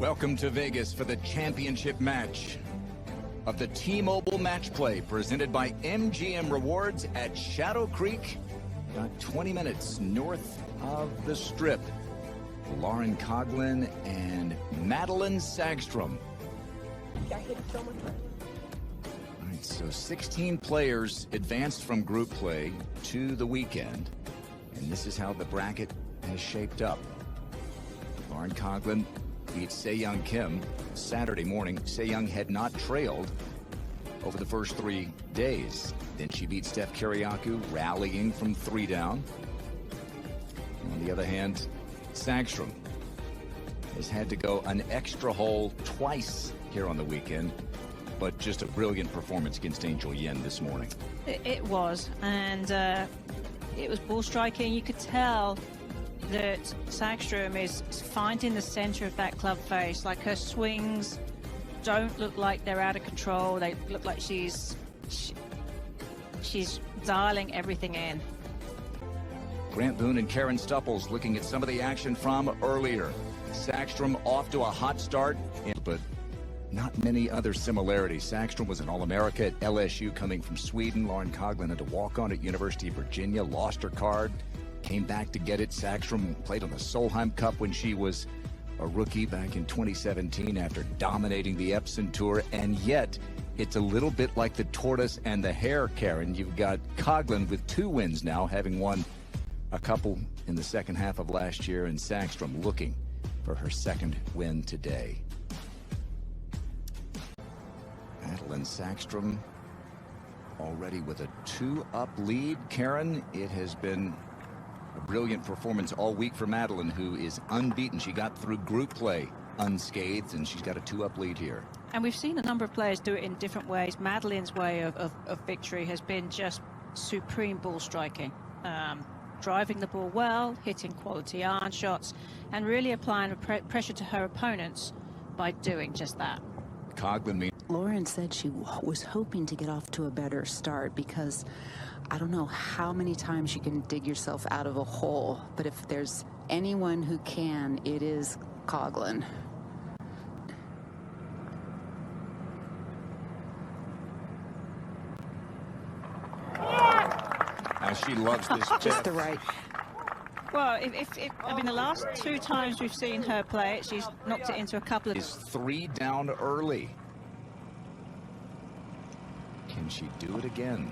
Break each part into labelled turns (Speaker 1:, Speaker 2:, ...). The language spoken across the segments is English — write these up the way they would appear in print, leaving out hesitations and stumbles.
Speaker 1: Welcome to Vegas for the championship match of the T-Mobile Match Play presented by MGM Rewards at Shadow Creek, about 20 minutes north of the Strip. Lauren Coughlin and Madelene Sagstrom. All right, so 16 players advanced from group play to the weekend, and this is how the bracket has shaped up. Lauren Coughlin beats Se-Young Kim Saturday morning. Se-Young had not trailed over the first 3 days. Then she beat Steph Kyriakou, rallying from 3 down. On the other hand, Sagstrom has had to go an extra hole twice here on the weekend, but just a brilliant performance against Angel Yin this morning.
Speaker 2: It was, and it was ball striking. You could tell that Sagstrom is finding the center of that club face. Like, her swings don't look like they're out of control. They look like she's dialing everything in.
Speaker 1: Grant Boone and Karen Stupples looking at some of the action from earlier. Sagstrom off to a hot start, but not many other similarities. Sagstrom was an All-America at LSU coming from Sweden. Lauren Coughlin had to walk on at University of Virginia, lost her card, came back to get it. Sagstrom played on the Solheim Cup when she was a rookie back in 2017 after dominating the Epson Tour. And yet, it's a little bit like the tortoise and the hare, Karen. You've got Coughlin with 2 wins now, having won a couple in the second half of last year, and Sagstrom looking for her 2nd win today. Madelene Sagstrom already with a 2-up lead. Karen, it has been a brilliant performance all week for Madelene, who is unbeaten. She got through group play unscathed, and she's got a 2-up lead here.
Speaker 2: And we've seen a number of players do it in different ways. Madeline's way of victory has been just supreme ball striking. Driving the ball well, hitting quality iron shots, and really applying pressure to her opponents by doing just that.
Speaker 1: Coughlin.
Speaker 3: Lauren said she was hoping to get off to a better start because I don't know how many times you can dig yourself out of a hole, but if there's anyone who can, it is Coughlin.
Speaker 1: She loves this.
Speaker 3: Just the right.
Speaker 2: Well, I mean, the last 2 times we've seen her play it, she's knocked it into a couple of...
Speaker 1: Is 3 down early. Can she do it again?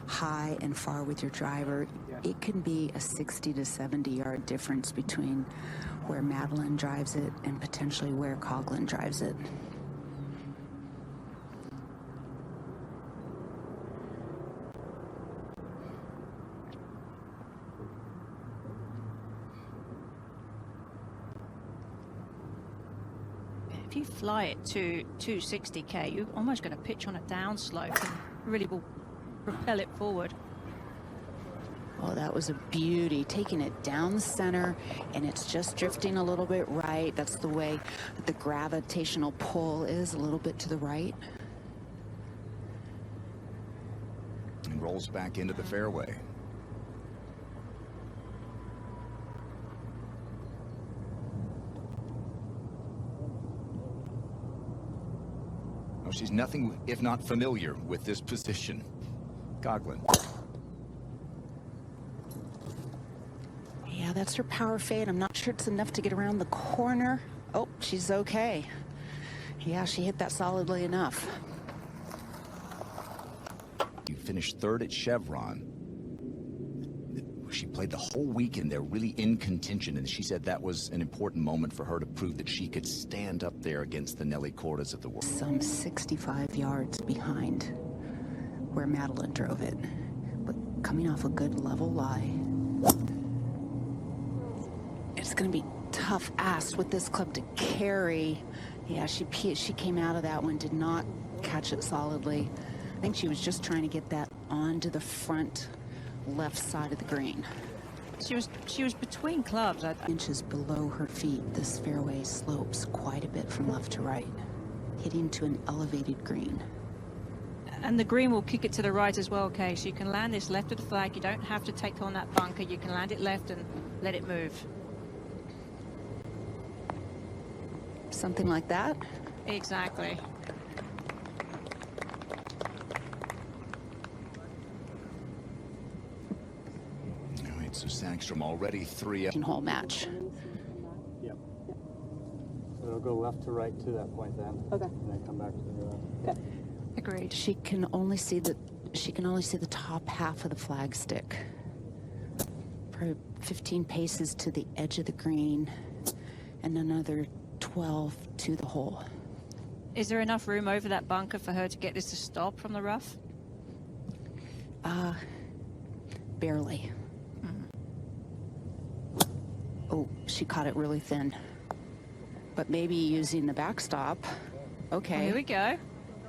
Speaker 3: High and far with your driver, it can be a 60 to 70 yard difference between where Madelene drives it and potentially where Coughlin drives it.
Speaker 2: If you fly it to 260k, you're almost going to pitch on a downslope and really will propel it forward.
Speaker 3: Oh, that was a beauty. Taking it down the center, and it's just drifting a little bit right. That's the way that the gravitational pull is, a little bit to the right.
Speaker 1: And rolls back into the fairway. Oh, she's nothing if not familiar with this position. Coughlin.
Speaker 3: Yeah, that's her power fade. I'm not sure it's enough to get around the corner. Oh, she's okay. Yeah, she hit that solidly enough.
Speaker 1: You finished 3rd at Chevron. She played the whole weekend there, really in contention, and she said that was an important moment for her to prove that she could stand up there against the Nelly Cordas of the world.
Speaker 3: Some 65 yards behind where Madelene drove it, but coming off a good level lie. It's going to be tough ass with this club to carry. Yeah, she came out of that one, did not catch it solidly. I think she was just trying to get that onto the front left side of the green.
Speaker 2: She was between clubs.
Speaker 3: Inches below her feet, this fairway slopes quite a bit from left to right, hitting to an elevated green.
Speaker 2: And the green will kick it to the right as well, okay? So you can land this left of the flag. You don't have to take on that bunker. You can land it left and let it move.
Speaker 3: Something like that?
Speaker 2: Exactly.
Speaker 1: All right, so Sagstrom already 3 up.
Speaker 3: Hole match.
Speaker 4: Yep. So it'll go left to right to that point then.
Speaker 5: Okay.
Speaker 4: And then come back to the left.
Speaker 5: Okay.
Speaker 2: Agreed.
Speaker 3: She can only see the top half of the flag stick. Probably 15 paces to the edge of the green and another 12 to the hole.
Speaker 2: Is there enough room over that bunker for her to get this to stop from the rough?
Speaker 3: Barely. Oh, she caught it really thin. But maybe using the backstop. Okay.
Speaker 2: Well, here we go.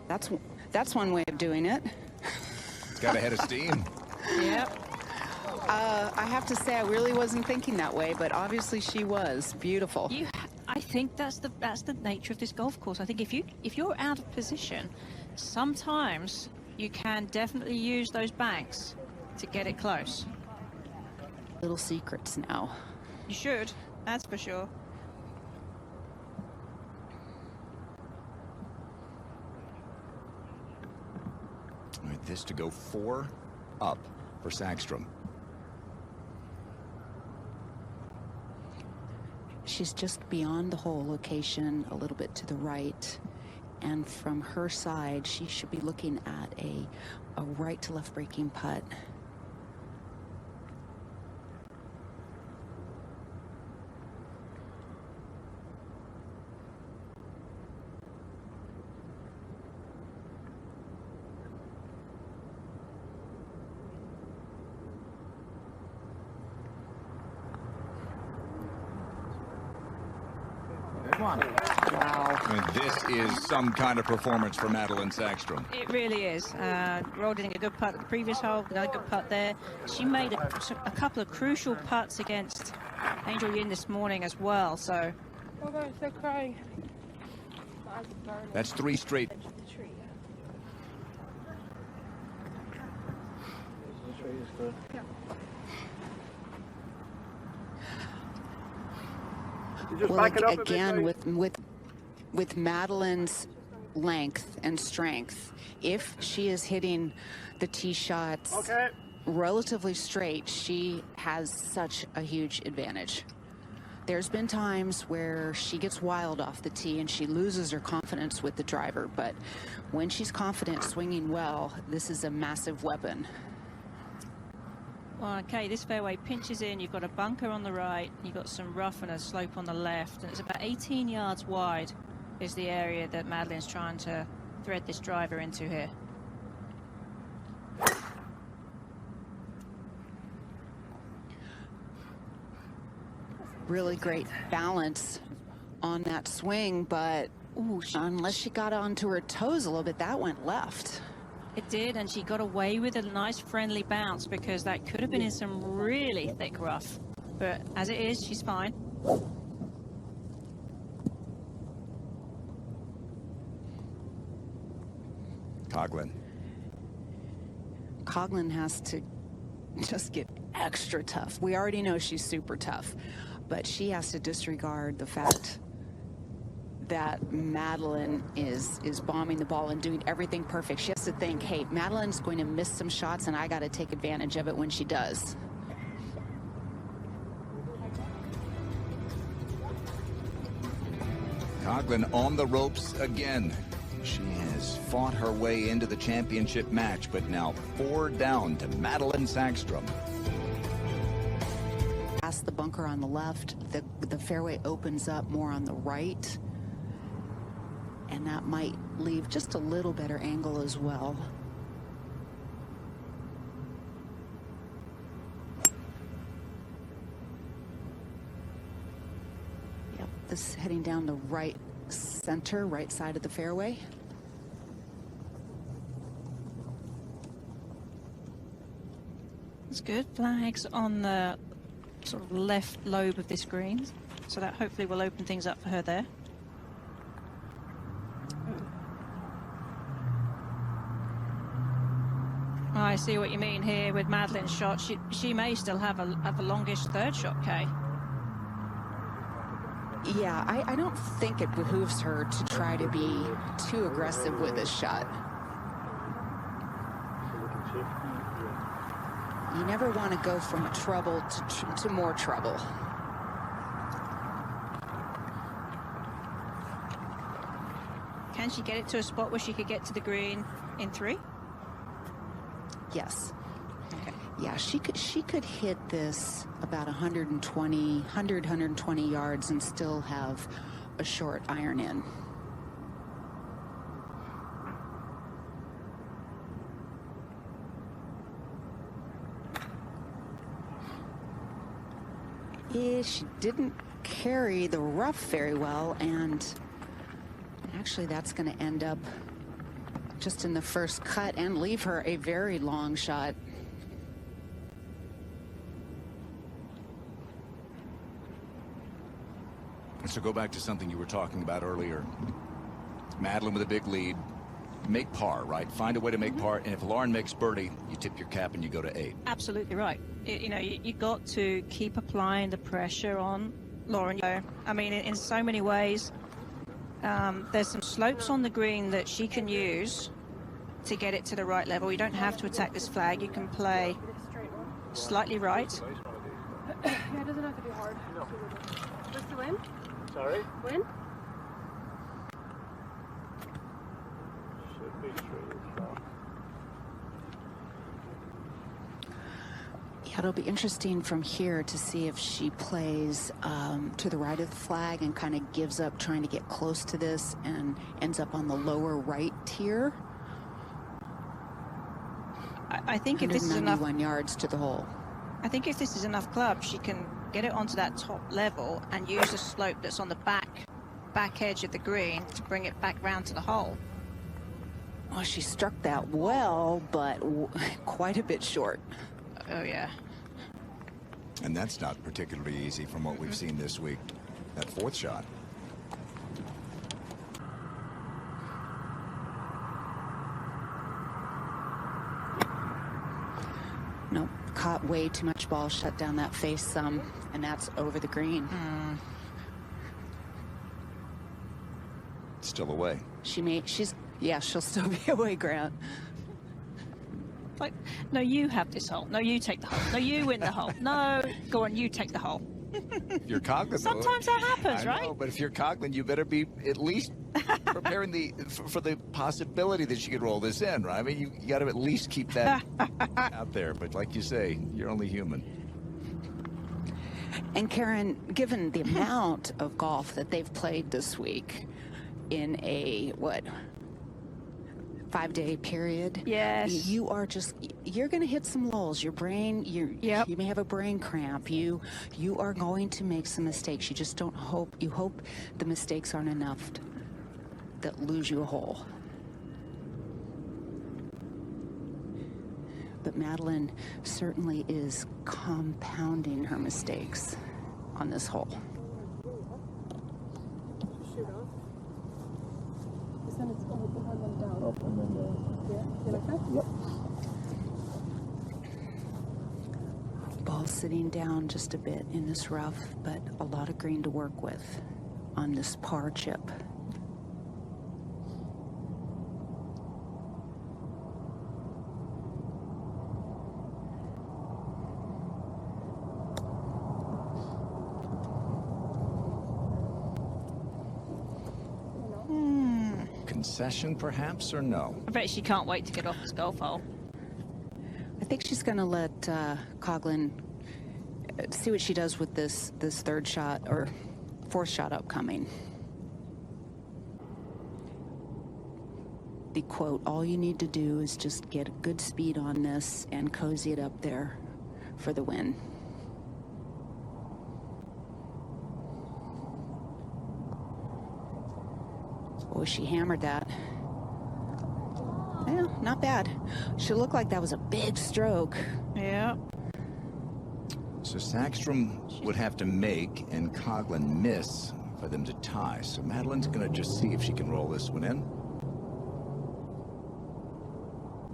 Speaker 3: That's one way of doing it.
Speaker 1: It's got a head of steam.
Speaker 2: Yep.
Speaker 3: I have to say I really wasn't thinking that way, but obviously she was. Beautiful.
Speaker 2: I think that's the nature of this golf course. I think if you're out of position, sometimes you can definitely use those banks to get it close.
Speaker 3: Little secrets now.
Speaker 2: You should, that's for sure.
Speaker 1: All right, this to go 4 up for Sagstrom.
Speaker 3: She's just beyond the hole location, a little bit to the right. And from her side, she should be looking at a right to left breaking putt.
Speaker 2: Wow.
Speaker 1: And this is some kind of performance for Madelene Sagstrom.
Speaker 2: It really is. Rolled in a good putt at the previous hole, another good putt there. She made a couple of crucial putts against Angel Yin this morning as well, so...
Speaker 5: Oh gosh, they're crying.
Speaker 1: That's 3 straight.
Speaker 4: The tree is good. You just
Speaker 3: Well,
Speaker 4: back it up
Speaker 3: again,
Speaker 4: a bit,
Speaker 3: with Madeline's length and strength, if she is hitting the tee shots relatively straight, she has such a huge advantage. There's been times where she gets wild off the tee and she loses her confidence with the driver, but when she's confident swinging well, this is a massive weapon.
Speaker 2: Well, okay, this fairway pinches in. You've got a bunker on the right, you've got some rough and a slope on the left, and it's about 18 yards wide is the area that Madeline's trying to thread this driver into here.
Speaker 3: Really great balance on that swing, but ooh, unless she got onto her toes a little bit, that went left.
Speaker 2: It did, and she got away with a nice friendly bounce because that could have been in some really thick rough. But as it is, she's fine.
Speaker 3: Coughlin has to just get extra tough. We already know she's super tough, but she has to disregard the fact that Madelene is bombing the ball and doing everything perfect. She has to think, hey, Madeline's going to miss some shots and I got to take advantage of it when she does.
Speaker 1: Coughlin on the ropes again. She has fought her way into the championship match, but now 4 down to Madelene Sagstrom.
Speaker 3: Past the bunker on the left, the fairway opens up more on the right, and that might leave just a little better angle as well. Yep, this is heading down the right center, right side of the fairway.
Speaker 2: It's good. Flags on the sort of left lobe of this green, so that hopefully will open things up for her there. I see what you mean here with Madeline's shot. She may still have a longish third shot, Kay.
Speaker 3: Yeah, I don't think it behooves her to try to be too aggressive with this shot. You never want to go from trouble to more trouble.
Speaker 2: Can she get it to a spot where she could get to the green in 3?
Speaker 3: Yes.
Speaker 2: Okay.
Speaker 3: Yeah, she could hit this about 120 yards and still have a short iron in. Yeah, she didn't carry the rough very well, and actually that's going to end up just in the first cut and leave her a very long shot.
Speaker 1: So go back to something you were talking about earlier. Madelene with a big lead. Make par, right? Find a way to make par. And if Lauren makes birdie, you tip your cap and you go to 8.
Speaker 2: Absolutely right. You got to keep applying the pressure on Lauren. I mean, in so many ways, there's some slopes on the green that she can use to get it to the right level. You don't have to attack this flag. You can play slightly right.
Speaker 5: Yeah, it doesn't have to be hard. What's the win?
Speaker 4: Sorry?
Speaker 5: Win?
Speaker 4: Should be straight as well.
Speaker 3: Yeah, it'll be interesting from here to see if she plays to the right of the flag and kind of gives up trying to get close to this and ends up on the lower right tier.
Speaker 2: I think if this is enough
Speaker 3: 191 yards to the hole.
Speaker 2: I think if this is enough club, she can get it onto that top level and use the slope that's on the back edge of the green to bring it back round to the hole.
Speaker 3: Well, she struck that well, but quite a bit short.
Speaker 2: Oh, yeah.
Speaker 1: And that's not particularly easy from what we've seen this week. That 4th shot.
Speaker 3: Nope, caught way too much ball, shut down that face some, and that's over the green.
Speaker 1: Still away.
Speaker 3: She'll still be away, Grant.
Speaker 2: Like, no, you have this hole. No, you take the hole. No, you win the hole. No, go on, you take the hole.
Speaker 1: If you're Coughlin,
Speaker 2: Sometimes that happens,
Speaker 1: I
Speaker 2: right?
Speaker 1: know, but if you're Coughlin, you better be at least preparing for the possibility that you could roll this in, right? I mean, you got to at least keep that out there. But like you say, you're only human.
Speaker 3: And Karen, given the amount of golf that they've played this week in a, 5-day period.
Speaker 2: Yes.
Speaker 3: You're going to hit some lulls. Your brain, you may have a brain cramp. You are going to make some mistakes. You just you hope the mistakes aren't enough that lose you a hole. But Madelene certainly is compounding her mistakes on this hole.
Speaker 5: Shoot off. Then it's up and then down.
Speaker 4: Up and then down.
Speaker 5: Yeah, you like that?
Speaker 4: Yep.
Speaker 3: Ball sitting down just a bit in this rough, but a lot of green to work with on this par chip.
Speaker 1: Concession, perhaps, or no?
Speaker 2: I bet she can't wait to get off this golf hole.
Speaker 3: I think she's going to let Coughlin see what she does with this 3rd shot or 4th shot upcoming. The quote, all you need to do is just get a good speed on this and cozy it up there for the win. Oh, she hammered that. Yeah, not bad. She looked like that was a big stroke.
Speaker 2: Yeah.
Speaker 1: So Sagstrom would have to make and Coughlin miss for them to tie. So Madeline's going to just see if she can roll this one in.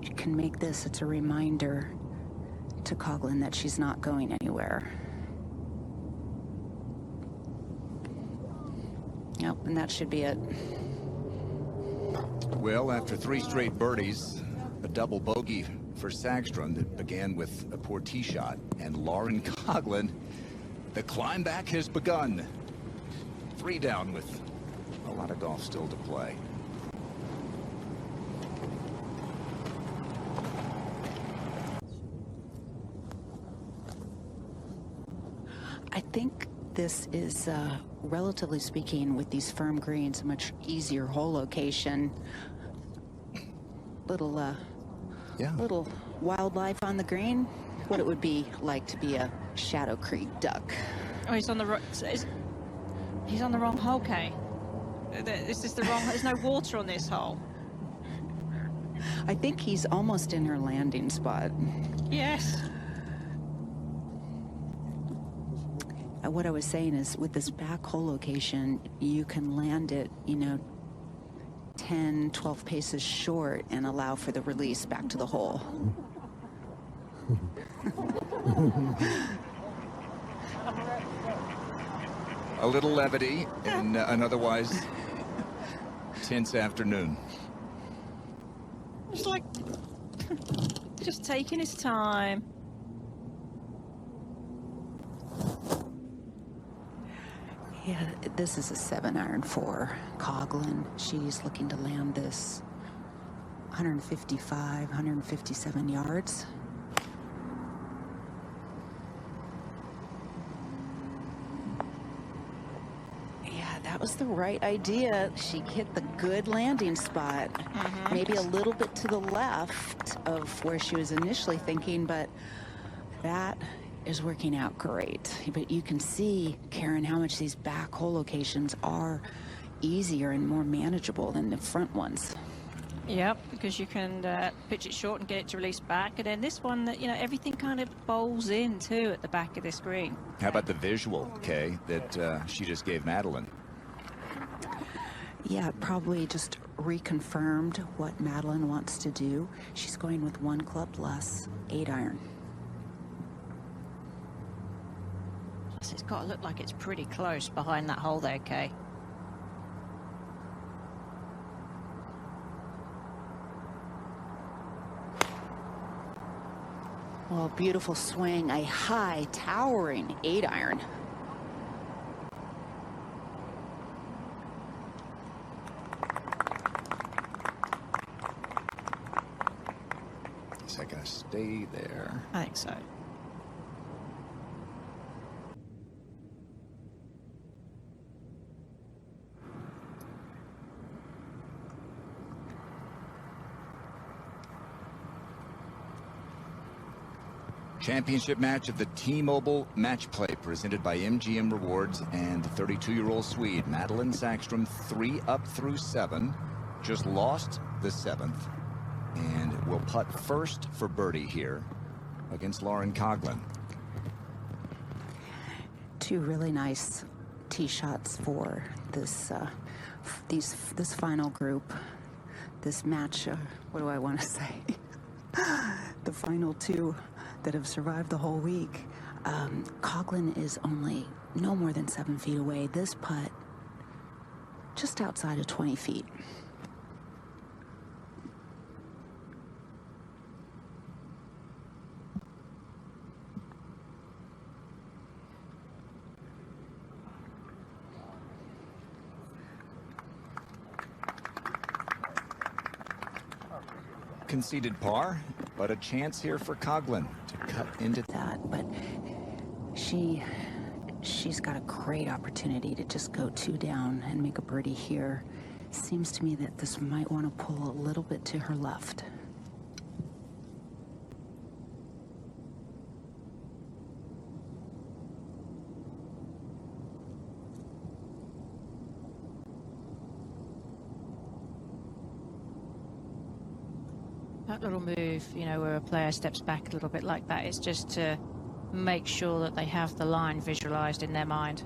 Speaker 3: She can make this. It's a reminder to Coughlin that she's not going anywhere. Yep, and that should be it.
Speaker 1: Well, after 3 straight birdies, a double bogey for Sagstrom that began with a poor tee shot, and Lauren Coughlin, the climb back has begun. 3 down with a lot of golf still to play.
Speaker 3: I think this is, relatively speaking, with these firm greens, a much easier hole location. Little wildlife on the green. What it would be like to be a Shadow Creek duck.
Speaker 2: Oh, he's on the wrong hole, Kay. This is the wrong. There's no water on this hole.
Speaker 3: I think he's almost in her landing spot.
Speaker 2: Yes.
Speaker 3: What I was saying is, with this back hole location, you can land it, 10, 12 paces short and allow for the release back to the hole.
Speaker 1: A little levity in an otherwise tense afternoon.
Speaker 2: It's like just taking his time.
Speaker 3: Yeah, this is a 7-iron for Coughlin. She's looking to land this 155, 157 yards. Yeah, that was the right idea. She hit the good landing spot. Maybe a little bit to the left of where she was initially thinking, but that is working out great. But you can see, Karen, how much these back hole locations are easier and more manageable than the front ones.
Speaker 2: Yep, because you can pitch it short and get it to release back, and then this one, everything kind of bowls in too at the back of this green.
Speaker 1: How about the visual, Kay, that she just gave Madelene?
Speaker 3: Yeah, probably just reconfirmed what Madelene wants to do. She's going with 1 club less, 8-iron.
Speaker 2: It's got to look like it's pretty close behind that hole there, Kay.
Speaker 3: Well, beautiful swing, a high, towering 8-iron.
Speaker 1: Is that going to stay there?
Speaker 2: I think so.
Speaker 1: Championship match of the T-Mobile Match Play presented by MGM Rewards, and the 32-year-old Swede Madelene Sagstrom 3 up through 7, just lost the 7th, and will putt first for birdie here against Lauren Coughlin.
Speaker 3: 2 really nice tee shots for this this final group, this match. What do I want to say? The final 2 that have survived the whole week. Coughlin is only no more than 7 feet away. This putt just outside of 20 feet.
Speaker 1: Conceded par, but a chance here for Coughlin to cut into
Speaker 3: that. But she's got a great opportunity to just go 2 down and make a birdie here. Seems to me that this might want to pull a little bit to her left.
Speaker 2: That little move, where a player steps back a little bit like that, is just to make sure that they have the line visualized in their mind.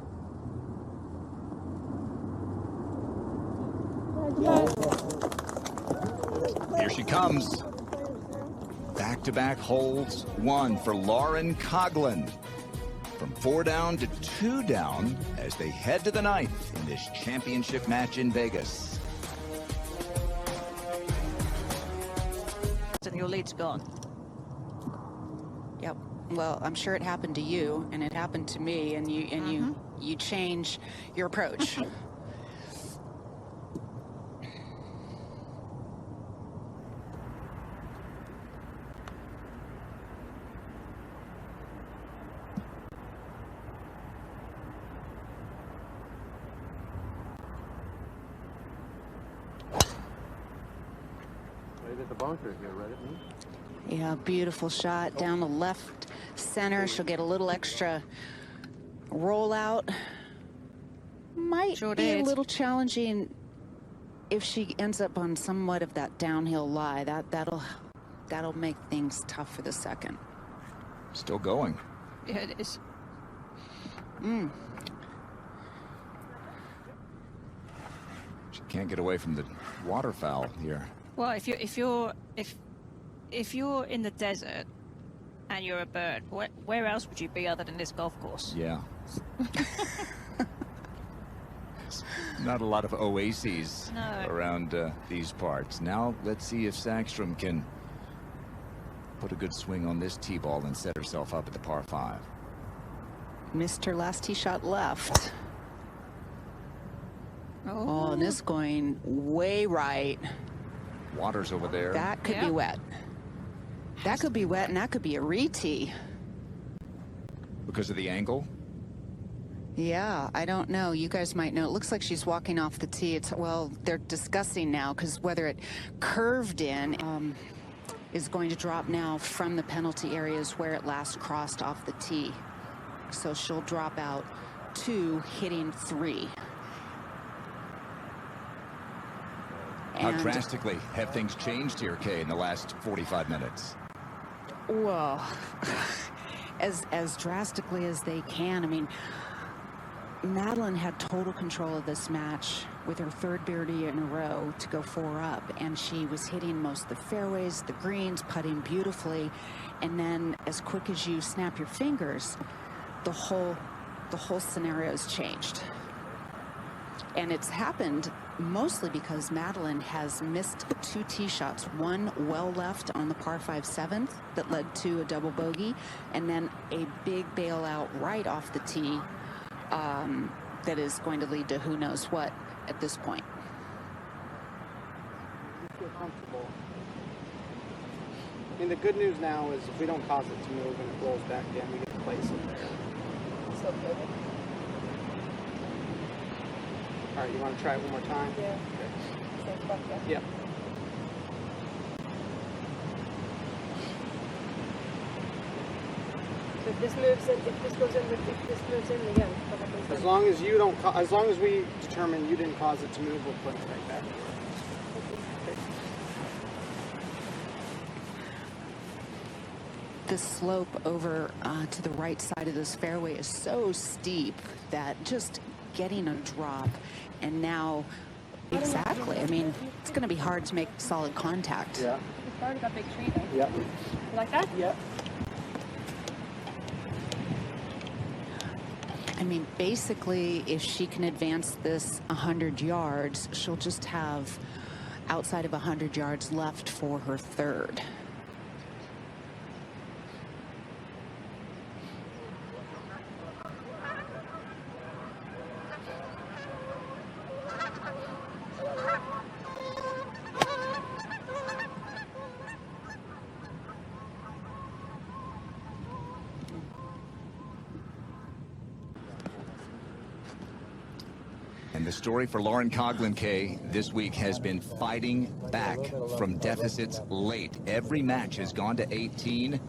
Speaker 1: Here she comes. Back-to-back holes, 1 for Lauren Coughlin. from 4 down to 2 down as they head to the 9th in this championship match in Vegas.
Speaker 2: And your lead's gone.
Speaker 3: Yep. Well, I'm sure it happened to you, and it happened to me, and you change your approach.
Speaker 4: Right at the bunker here, right at me.
Speaker 3: Yeah, beautiful shot down the left center. She'll get a little extra rollout. Might
Speaker 2: Sure
Speaker 3: be a
Speaker 2: did.
Speaker 3: little challenging if she ends up on somewhat of that downhill lie. That'll make things tough for the second.
Speaker 1: Still going.
Speaker 2: Yeah, it is.
Speaker 1: She can't get away from the waterfowl here.
Speaker 2: Well, if you're in the desert and you're a bird, where else would you be other than this golf course?
Speaker 1: Yeah. Not a lot of oases around these parts. Now let's see if Sagstrom can put a good swing on this tee ball and set herself up at the par 5.
Speaker 3: Missed her last tee shot left. Oh, and this going way right.
Speaker 1: Water's over there.
Speaker 3: That could be wet. That could be wet, and that could be a re-tee.
Speaker 1: Because of the angle?
Speaker 3: Yeah, I don't know. You guys might know. It looks like she's walking off the tee. Well, they're discussing now because whether it curved in is going to drop now from the penalty areas where it last crossed off the tee. So she'll drop out 2, hitting 3.
Speaker 1: How drastically have things changed here, Kay, in the last 45 minutes?
Speaker 3: Well, as drastically as they can. I mean, Madelene had total control of this match with her 3rd birdie in a row to go 4 up, and she was hitting most of the fairways, the greens, putting beautifully, and then as quick as you snap your fingers, the whole scenario's changed. And it's happened mostly because Madelene has missed 2 tee shots, one well left on the par 5 7th that led to a double bogey, and then a big bailout right off the tee that is going to lead to who knows what at this point.
Speaker 6: You feel comfortable. I mean, the good news now is if we don't cause it to move and it rolls back in, we get to place it there.
Speaker 5: So good.
Speaker 6: All right, you want to try it one more time?
Speaker 5: Yeah.
Speaker 6: Okay.
Speaker 5: So fuck that.
Speaker 6: Yep.
Speaker 5: So if this moves in, if this goes in, if this moves in again, what happens then?
Speaker 6: As long as you don't, as long as we determine you didn't cause it to move, we'll put it right back. Okay.
Speaker 3: The slope over to the right side of this fairway is so steep that just getting a drop, and now exactly, I mean, it's going to be hard to make solid contact.
Speaker 6: Yeah.
Speaker 5: It's part of that big tree though.
Speaker 6: Yep.
Speaker 5: You like that?
Speaker 6: Yep.
Speaker 3: I mean, basically, if she can advance this 100 yards, she'll just have outside of 100 yards left for her 3rd.
Speaker 1: And the story for Lauren Coughlin, Kay, this week has been fighting back from deficits late. Every match has gone to 18,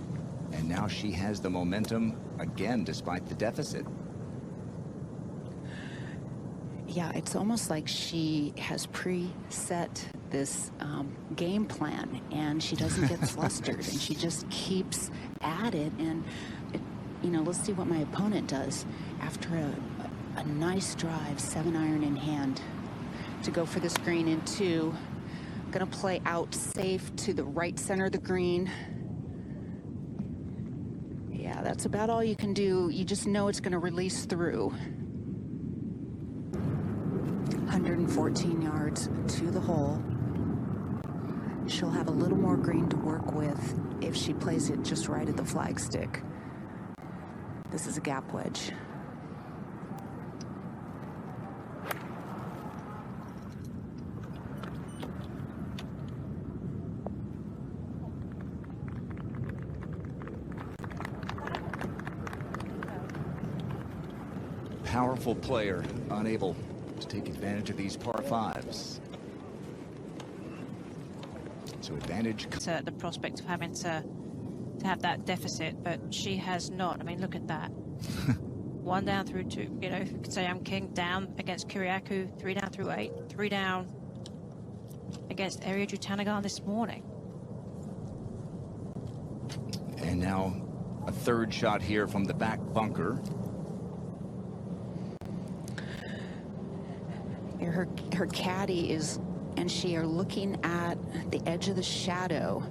Speaker 1: and now she has the momentum again despite the deficit.
Speaker 3: Yeah, it's almost like she has preset this game plan, and she doesn't get flustered, and she just keeps at it. And, you know, let's see what my opponent does after a nice drive, 7-iron in hand, to go for this green in 2. Gonna play out safe to the right center of the green. Yeah, that's about all you can do. You just know it's going to release through. 114 yards to the hole. She'll have a little more green to work with if she plays it just right at the flagstick. This is a gap wedge.
Speaker 1: Powerful player, unable to take advantage of these par fives. So advantage.
Speaker 2: The prospect of having to have that deficit, but she has not. I mean, look at that. 1 down through 2. You know, if you could say I'm king down against Kiriakou, 3 down through 8, 3 down against Ariya Jutanagan this morning.
Speaker 1: And now a third shot here from the back bunker.
Speaker 3: Her caddy is and she are looking at the edge of the shadow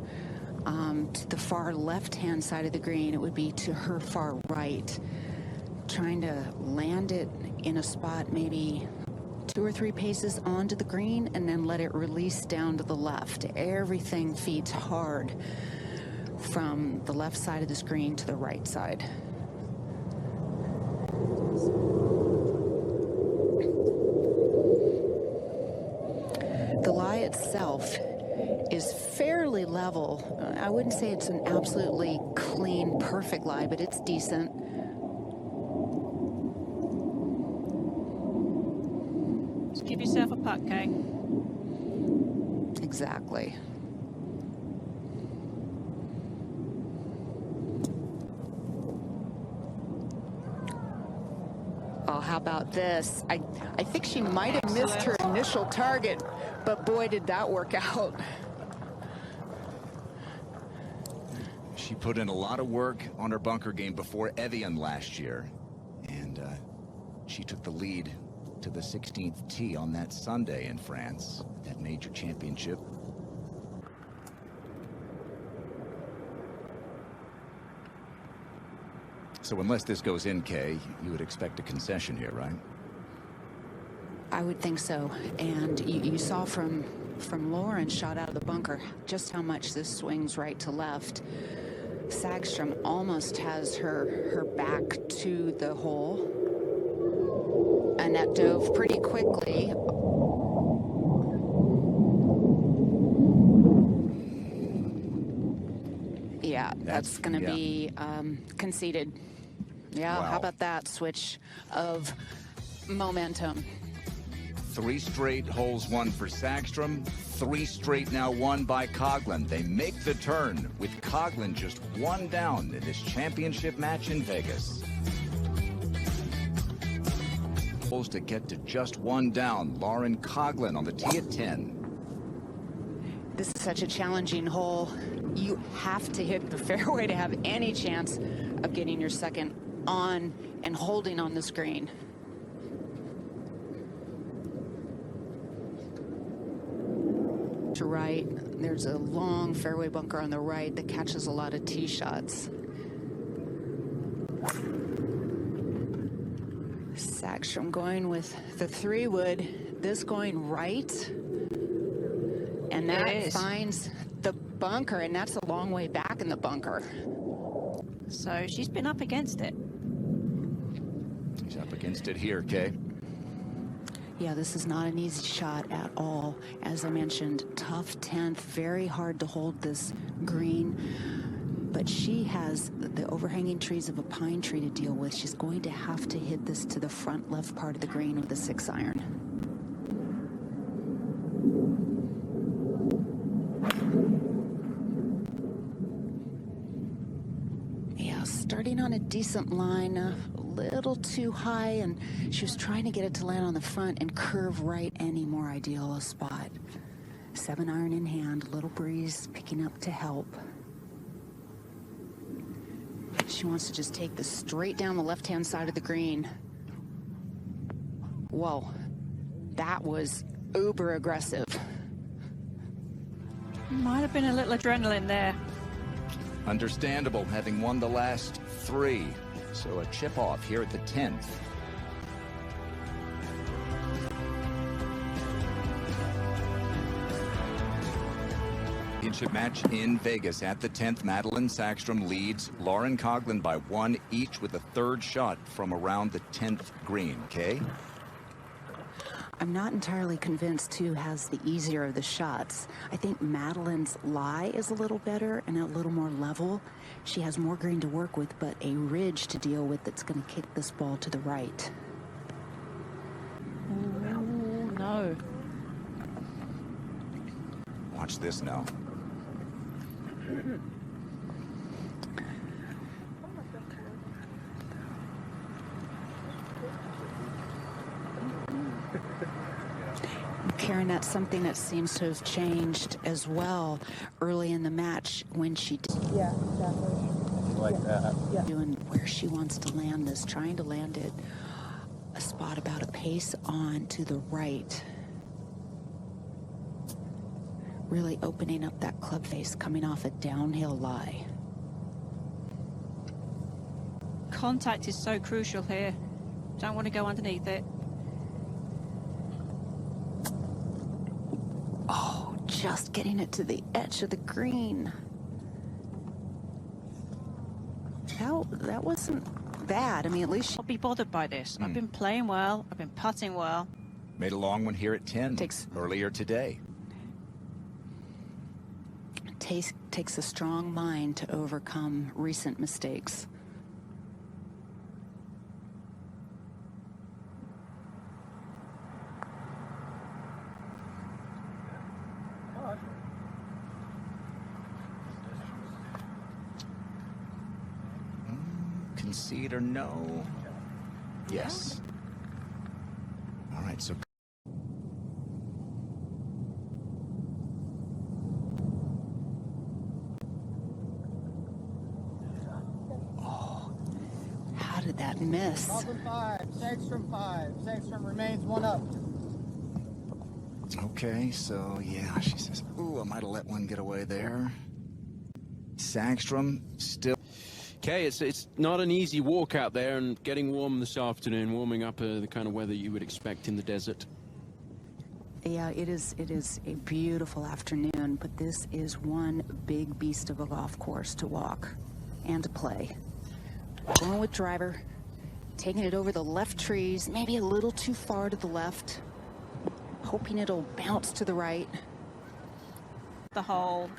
Speaker 3: to the far left-hand side of the green. It would be to her far right, trying to land it in a spot maybe 2 or 3 paces onto the green and then let it release down to the left. Everything feeds hard from the left side of the screen to the right side. The lie itself is fairly level. I wouldn't say it's an absolutely clean, perfect lie, but it's decent.
Speaker 2: Just give yourself a putt, Kay.
Speaker 3: Exactly. Oh, how about this? I think she might have missed her initial target, but boy, did that work out.
Speaker 1: She put in a lot of work on her bunker game before Evian last year, and she took the lead to the 16th tee on that Sunday in France, that major championship. So unless this goes in, Kay, you would expect a concession here, right?
Speaker 3: I would think so. And you saw from Lauren's shot out of the bunker just how much this swings right to left. Sagstrom almost has her back to the hole. And that dove pretty quickly. Yeah, that's going to be conceded. Yeah, wow. How about that switch of momentum?
Speaker 1: 3 straight holes won for Sagstrom, 3 straight now won by Coughlin. They make the turn with Coughlin just 1 down in this championship match in Vegas. Holes to get to just 1 down. Lauren Coughlin on the tee at 10.
Speaker 3: This is such a challenging hole. You have to hit the fairway to have any chance of getting your second on and holding on the screen. To right, there's a long fairway bunker on the right that catches a lot of tee shots. Sagstrom going with the 3-wood, this going right, and that finds the bunker, and that's a long way back in the bunker.
Speaker 2: So she's been up against it.
Speaker 1: She's up against it here, Kay.
Speaker 3: Yeah, this is not an easy shot at all. As I mentioned, tough 10th, very hard to hold this green. But she has the overhanging trees of a pine tree to deal with. She's going to have to hit this to the front left part of the green with a 6-iron. Yeah, starting on a decent line, a little too high, and she was trying to get it to land on the front and curve right, any more ideal a spot. 7-iron in hand, little breeze picking up to help. She wants to just take this straight down the left-hand side of the green. Whoa, that was uber aggressive.
Speaker 2: Might have been a little adrenaline there.
Speaker 1: Understandable, having won the last 3. So a chip off here at the 10th. Championship match in Vegas at the 10th. Madelene Sagstrom leads Lauren Coughlin by 1 each with a third shot from around the 10th green. Kay?
Speaker 3: I'm not entirely convinced who has the easier of the shots. I think Madeline's lie is a little better and a little more level. She has more green to work with, but a ridge to deal with that's going to kick this ball to the right.
Speaker 2: Ooh, no.
Speaker 1: Watch this now.
Speaker 3: Karen, that's something that seems to have changed as well early in the match when she
Speaker 5: Yeah, exactly.
Speaker 4: Like that.
Speaker 5: Yeah.
Speaker 3: doing where she wants to land this, trying to land it a spot about a pace on to the right. Really opening up that club face coming off a downhill lie.
Speaker 2: Contact is so crucial here. Don't want to go underneath it.
Speaker 3: Oh, just getting it to the edge of the green. That wasn't bad. I mean, at least
Speaker 2: I'll be bothered by this. I've been playing well. I've been putting well.
Speaker 1: Made a long one here at 10
Speaker 3: Takes-
Speaker 1: earlier today.
Speaker 3: takes a strong mind to overcome recent mistakes.
Speaker 1: Concede or no? Yes. All right, so
Speaker 3: How did that miss?
Speaker 6: Coughlin 5, Sagstrom 5. Sagstrom remains 1 up.
Speaker 1: okay, so yeah, she says, ooh, I might have let one get away there. Sagstrom still.
Speaker 7: Okay, it's not an easy walk out there, and getting warm this afternoon, warming up the kind of weather you would expect in the desert.
Speaker 3: Yeah, it is a beautiful afternoon, but this is one big beast of a golf course to walk and to play. Going with driver, taking it over the left trees, maybe a little too far to the left, hoping it'll bounce to the right.
Speaker 2: The hole,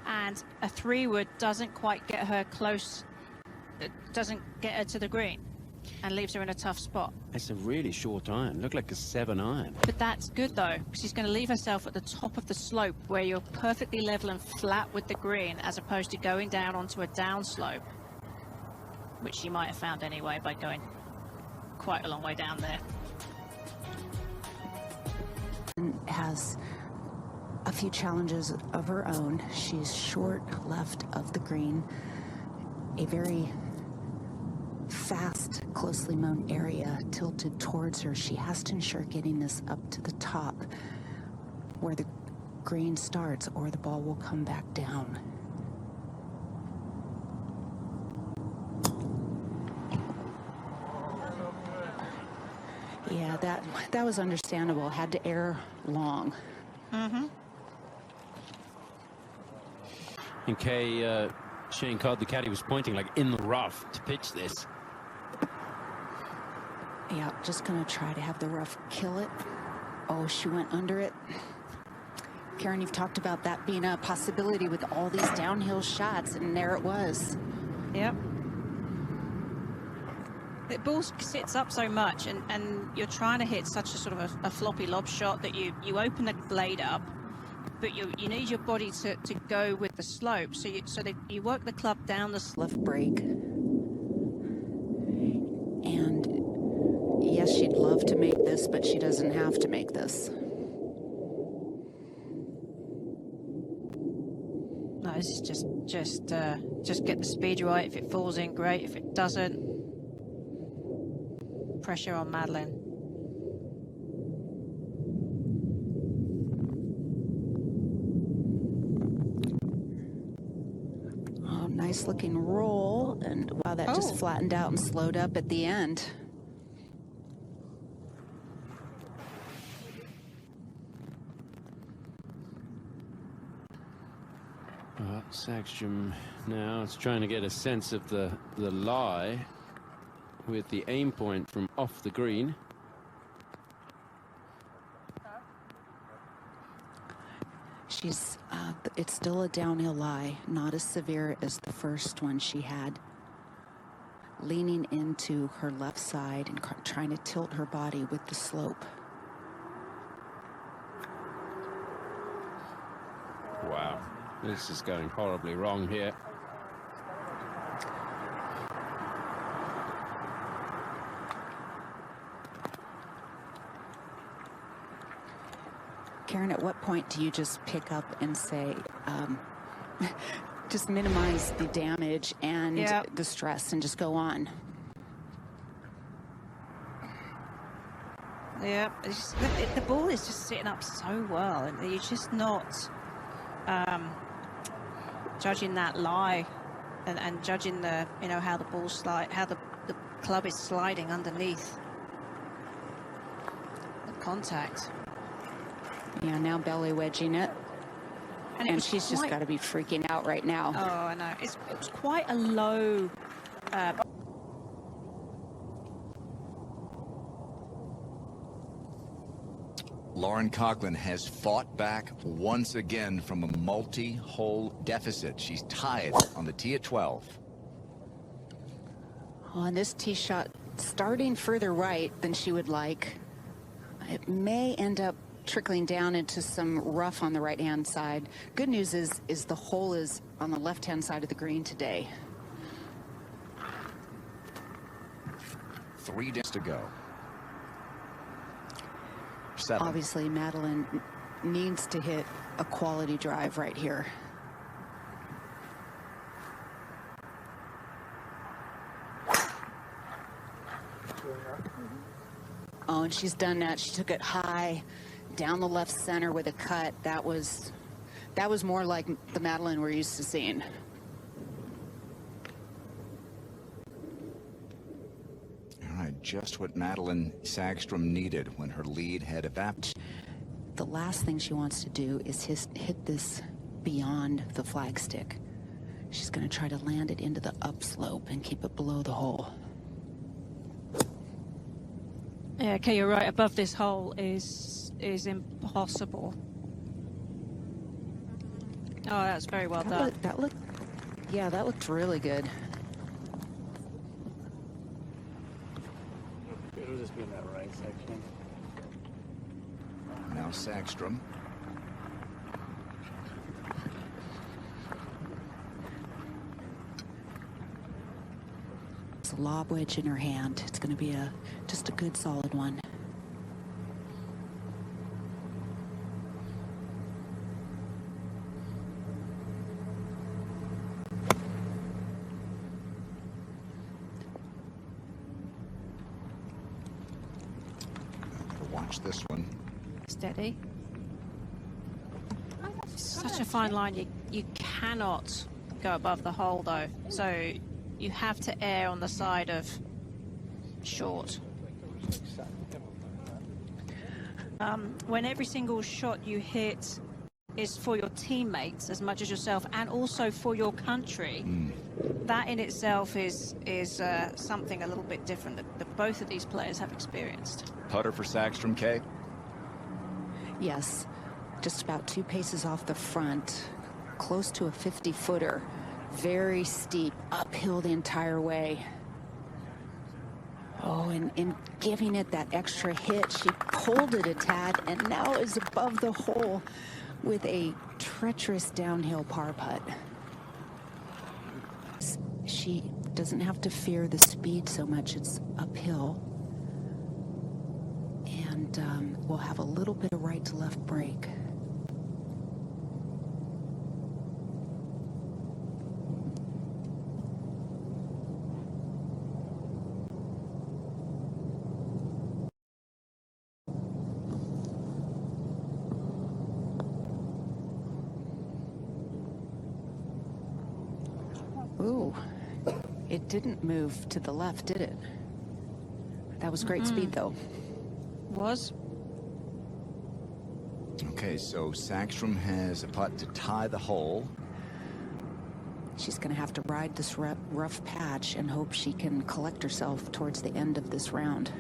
Speaker 2: and a 3-wood doesn't quite get her close. It doesn't get her to the green, and leaves her in a tough spot.
Speaker 7: It's a really short iron. Looked like a 7-iron.
Speaker 2: But that's good though, because she's going to leave herself at the top of the slope where you're perfectly level and flat with the green, as opposed to going down onto a downslope, which she might have found anyway by going quite a long way down there.
Speaker 3: Has a few challenges of her own. She's short left of the green, a very fast, closely mown area tilted towards her. She has to ensure getting this up to the top where the green starts, or the ball will come back down. Yeah, that was understandable. Had to air long.
Speaker 7: Okay, Shane Codd, the caddy, was pointing like in the rough to pitch this.
Speaker 3: Yeah, just gonna try to have the rough kill it. Oh, she went under it. Karen, you've talked about that being a possibility with all these downhill shots, and there it was.
Speaker 2: Yep. The ball sits up so much, and you're trying to hit such a sort of a floppy lob shot that you open the blade up, but you need your body to go with the slope. So you work the club down the slope.
Speaker 3: Left break. And yes, she'd love to make this, but she doesn't have to make this.
Speaker 2: No, this is just get the speed right. If it falls in, great. If it doesn't, pressure on Madelene.
Speaker 3: Nice looking roll, and wow, that just flattened out and slowed up at the end.
Speaker 7: Sagstrom now is trying to get a sense of the lie with the aim point from off the green.
Speaker 3: She's, it's still a downhill lie, not as severe as the first one she had. Leaning into her left side and trying to tilt her body with the slope.
Speaker 7: Wow, this is going horribly wrong here.
Speaker 3: Karen, at what point do you just pick up and say, just minimize the damage and the stress and just go on?
Speaker 2: Yeah, the ball is just sitting up so well, and you're just not judging that lie and judging the, you know, how the ball slide, how the club is sliding underneath the contact.
Speaker 3: Yeah, now belly wedging it. And she's just got to be freaking out right now.
Speaker 2: Oh, I know. It was quite a low...
Speaker 1: Lauren Coughlin has fought back once again from a multi-hole deficit. She's tied on the tee at 12.
Speaker 3: On this tee shot, starting further right than she would like, it may end up trickling down into some rough on the right-hand side. Good news is the hole is on the left-hand side of the green today.
Speaker 1: 3 days to go. 7.
Speaker 3: Obviously, Madelene needs to hit a quality drive right here. Oh, and she's done that. She took it high, down the left center with a cut. That was more like the Madelene we're used to seeing.
Speaker 1: All right, just what Madelene Sagstrom needed when her lead had evaporated.
Speaker 3: The last thing she wants to do is hit this beyond the flagstick. She's going to try to land it into the upslope and keep it below the hole.
Speaker 2: Yeah, okay, you're right. Above this hole is impossible. Oh, that's very well done.
Speaker 3: That looked really good.
Speaker 4: It'll just be in that right section.
Speaker 1: Now Sagstrom.
Speaker 3: It's a lob wedge in her hand. It's going to be just a good solid one.
Speaker 1: Watch this one.
Speaker 2: Steady. Such a fine line. You cannot go above the hole though. So you have to err on the side of short. When every single shot you hit is for your teammates as much as yourself, and also for your country, that in itself is something a little bit different that both of these players have experienced.
Speaker 1: Putter for Sagstrom, Kay?
Speaker 3: Yes, just about 2 paces off the front, close to a 50-footer. Very steep, uphill the entire way. Oh, and in giving it that extra hit, she pulled it a tad and now is above the hole with a treacherous downhill par putt. She doesn't have to fear the speed so much, it's uphill. And we'll have a little bit of right to left break. Ooh, it didn't move to the left, did it? That was great speed, though.
Speaker 2: Was.
Speaker 1: Okay, so Sagstrom has a putt to tie the hole.
Speaker 3: She's going to have to ride this rough patch and hope she can collect herself towards the end of this round.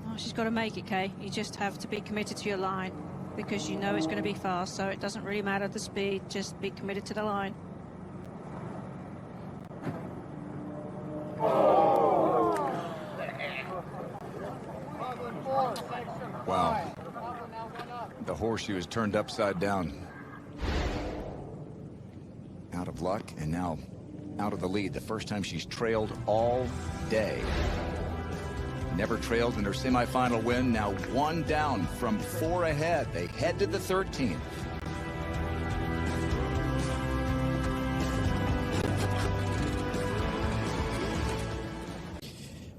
Speaker 2: Oh, she's got to make it, Kay. You just have to be committed to your line because you know it's going to be fast, so it doesn't really matter the speed. Just be committed to the line.
Speaker 1: Wow. The horseshoe is turned upside down. Out of luck, and now out of the lead. The first time she's trailed all day. Never trailed in her semifinal win. Now one down from 4 ahead. They head to the 13th.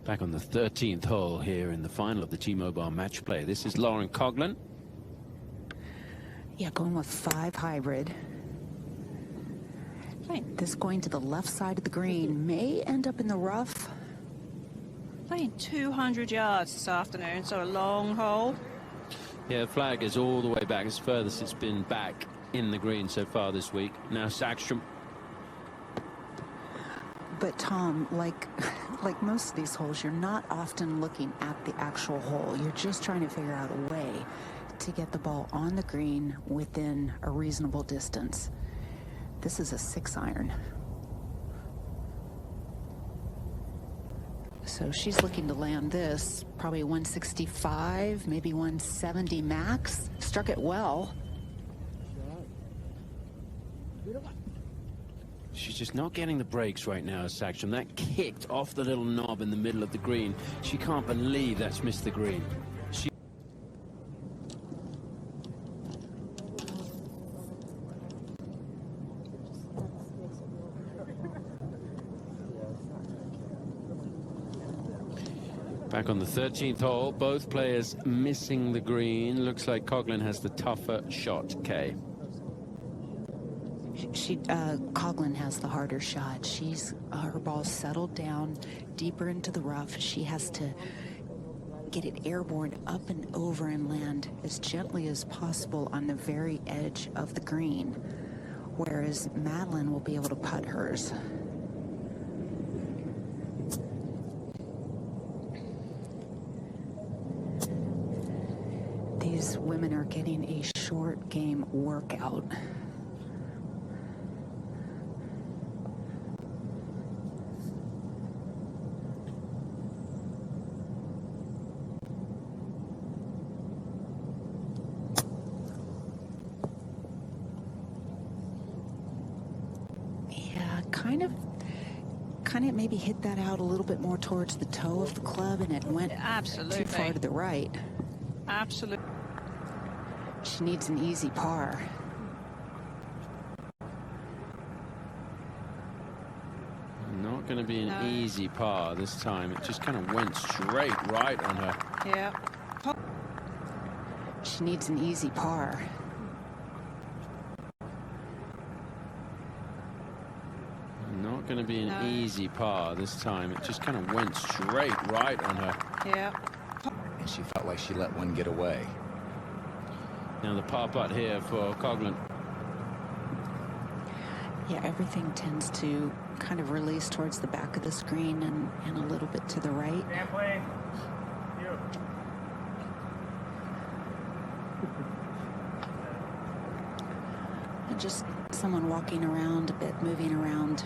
Speaker 7: Back on the 13th hole here in the final of the T-Mobile match play. This is Lauren Coughlin.
Speaker 3: Yeah, going with 5 hybrid. This going to the left side of the green may end up in the rough.
Speaker 2: Playing 200 yards this afternoon, so a long hole.
Speaker 7: Yeah, the flag is all the way back. It's furthest it's been back in the green so far this week. Now Sagstrom.
Speaker 3: But Tom, like most of these holes, you're not often looking at the actual hole. You're just trying to figure out a way to get the ball on the green within a reasonable distance. This is a 6-iron. So she's looking to land this, probably 165, maybe 170 max. Struck it well.
Speaker 7: She's just not getting the breaks right now, Sagstrom. That kicked off the little knob in the middle of the green. She can't believe that's missed the green. Back on the 13th hole, both players missing the green. Looks like Coughlin has the tougher shot, Kay.
Speaker 3: Coughlin has the harder shot. Her ball's settled down deeper into the rough. She has to get it airborne up and over and land as gently as possible on the very edge of the green, whereas Madelene will be able to putt hers. These women are getting a short game workout. Yeah, kind of maybe hit that out a little bit more towards the toe of the club, and it went
Speaker 2: absolutely
Speaker 3: too far to the right.
Speaker 2: Absolutely.
Speaker 3: She needs an easy par.
Speaker 7: Not going to be an easy par this time. It just kind of went straight right on her.
Speaker 2: Yeah.
Speaker 3: She needs an easy par.
Speaker 7: Not going to be an easy par this time. It just kind of went straight right on her.
Speaker 2: Yeah.
Speaker 1: And she felt like she let one get away.
Speaker 7: Now the par putt here for Coughlin.
Speaker 3: Yeah, everything tends to kind of release towards the back of the screen and a little bit to the right. And just someone walking around a bit, moving around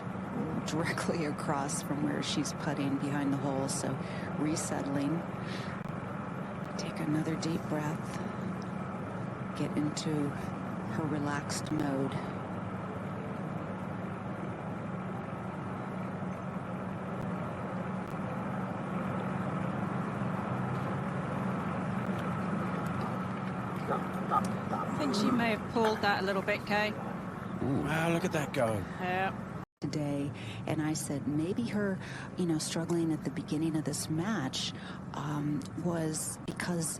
Speaker 3: directly across from where she's putting behind the hole. So resettling. Take another deep breath. Get into her relaxed mode.
Speaker 2: I think she may have pulled that a little bit, Kay.
Speaker 7: Wow, look at that go.
Speaker 2: Yeah.
Speaker 3: today, and I said maybe her, struggling at the beginning of this match was because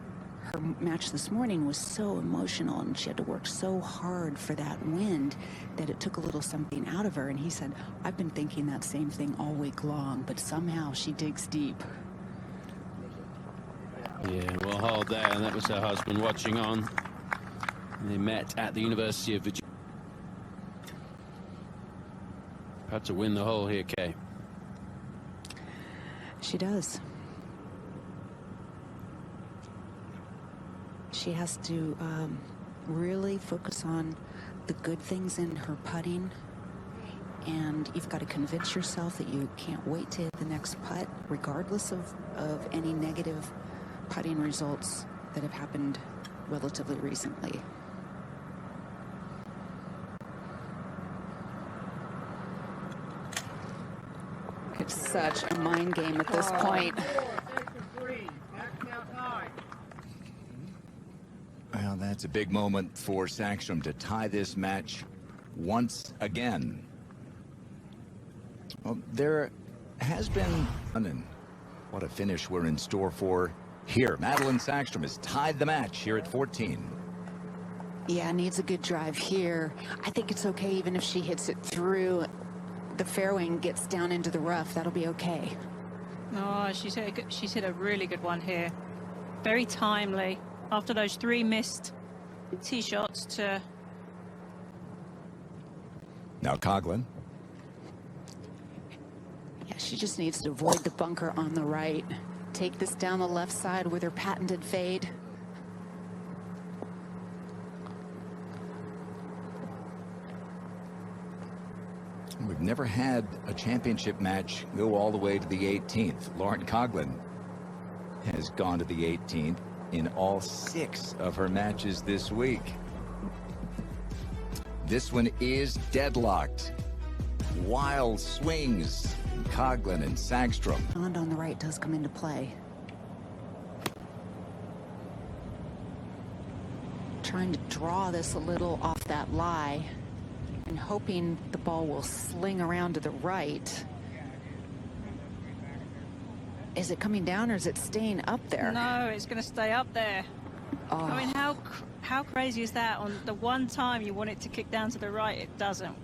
Speaker 3: her match this morning was so emotional and she had to work so hard for that wind that it took a little something out of her. And he said, I've been thinking that same thing all week long, but somehow she digs deep.
Speaker 7: Yeah, well hauled there, and that was her husband watching on. They met at the University of Virginia. Had to win the hole here, Kay.
Speaker 3: She does. She has to really focus on the good things in her putting, and you've got to convince yourself that you can't wait to hit the next putt, regardless of any negative putting results that have happened relatively recently. It's such a mind game at this point.
Speaker 1: Well, that's a big moment for Sagstrom to tie this match once again. Well, there has been, and what a finish we're in store for here. Madelene Sagstrom has tied the match here at 14.
Speaker 3: Yeah, needs a good drive here. I think it's okay even if she hits it through the fairway and gets down into the rough. That'll be okay.
Speaker 2: Oh, she's hit a really good one here. Very timely. After those 3 missed tee shots to...
Speaker 1: Now Coughlin.
Speaker 3: Yeah, she just needs to avoid the bunker on the right. Take this down the left side with her patented fade.
Speaker 1: We've never had a championship match go all the way to the 18th. Lauren Coughlin has gone to the 18th in all 6 of her matches this week. This one is deadlocked. Wild swings. Coughlin and Sagstrom.
Speaker 3: Pond on the right does come into play. Trying to draw this a little off that lie and hoping the ball will sling around to the right. Is it coming down or is it staying up there?
Speaker 2: No, it's going to stay up there.
Speaker 3: Oh.
Speaker 2: I mean, how crazy is that? On the one time you want it to kick down to the right, it doesn't.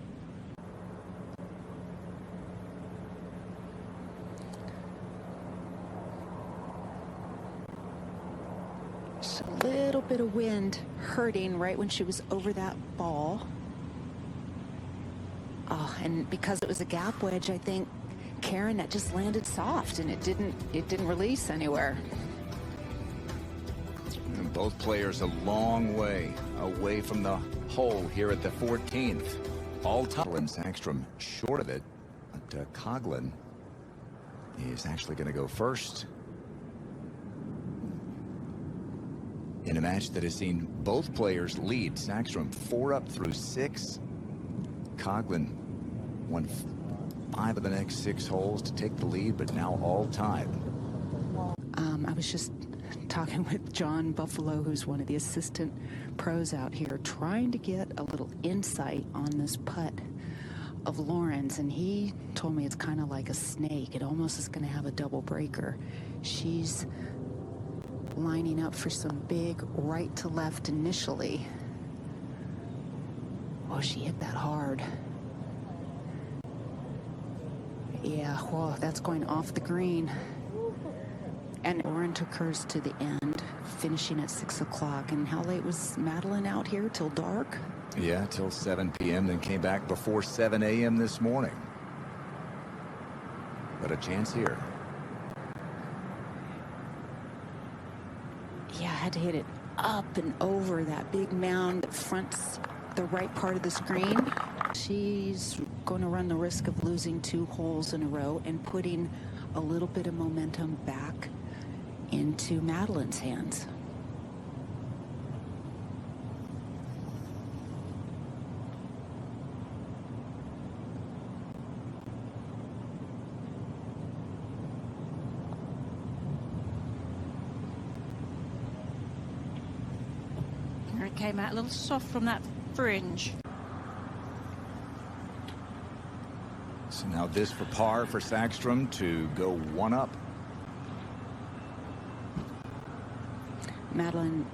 Speaker 3: Just a little bit of wind hurting right when she was over that ball. Oh, and because it was a gap wedge, I think Karen, that just landed soft and it didn't release anywhere.
Speaker 1: And both players a long way away from the hole here at the 14th. All time. And Sagstrom short of it, but Coughlin is actually going to go first in a match that has seen both players lead. Sagstrom 4 up through 6. Coughlin won 5 of the next 6 holes to take the lead, but now all tied.
Speaker 3: I was just talking with John Buffalo, who's one of the assistant pros out here, trying to get a little insight on this putt of Lauren's, and he told me it's kind of like a snake. It almost is going to have a double breaker. She's lining up for some big right to left initially. Oh, she hit that hard. Yeah, whoa, that's going off the green. And Lauren took hers to the end, finishing at 6 o'clock. And how late was Madelene out here? Till dark?
Speaker 1: Yeah, till 7 p.m., then came back before 7 a.m. this morning. But a chance here.
Speaker 3: Yeah, I had to hit it up and over that big mound that fronts the right part of the screen. She's going to run the risk of losing 2 holes in a row and putting a little bit of momentum back into Madeline's hands.
Speaker 2: There it came out a little soft from that fringe.
Speaker 1: So now this for par for Sagstrom to go one up.
Speaker 3: Madelene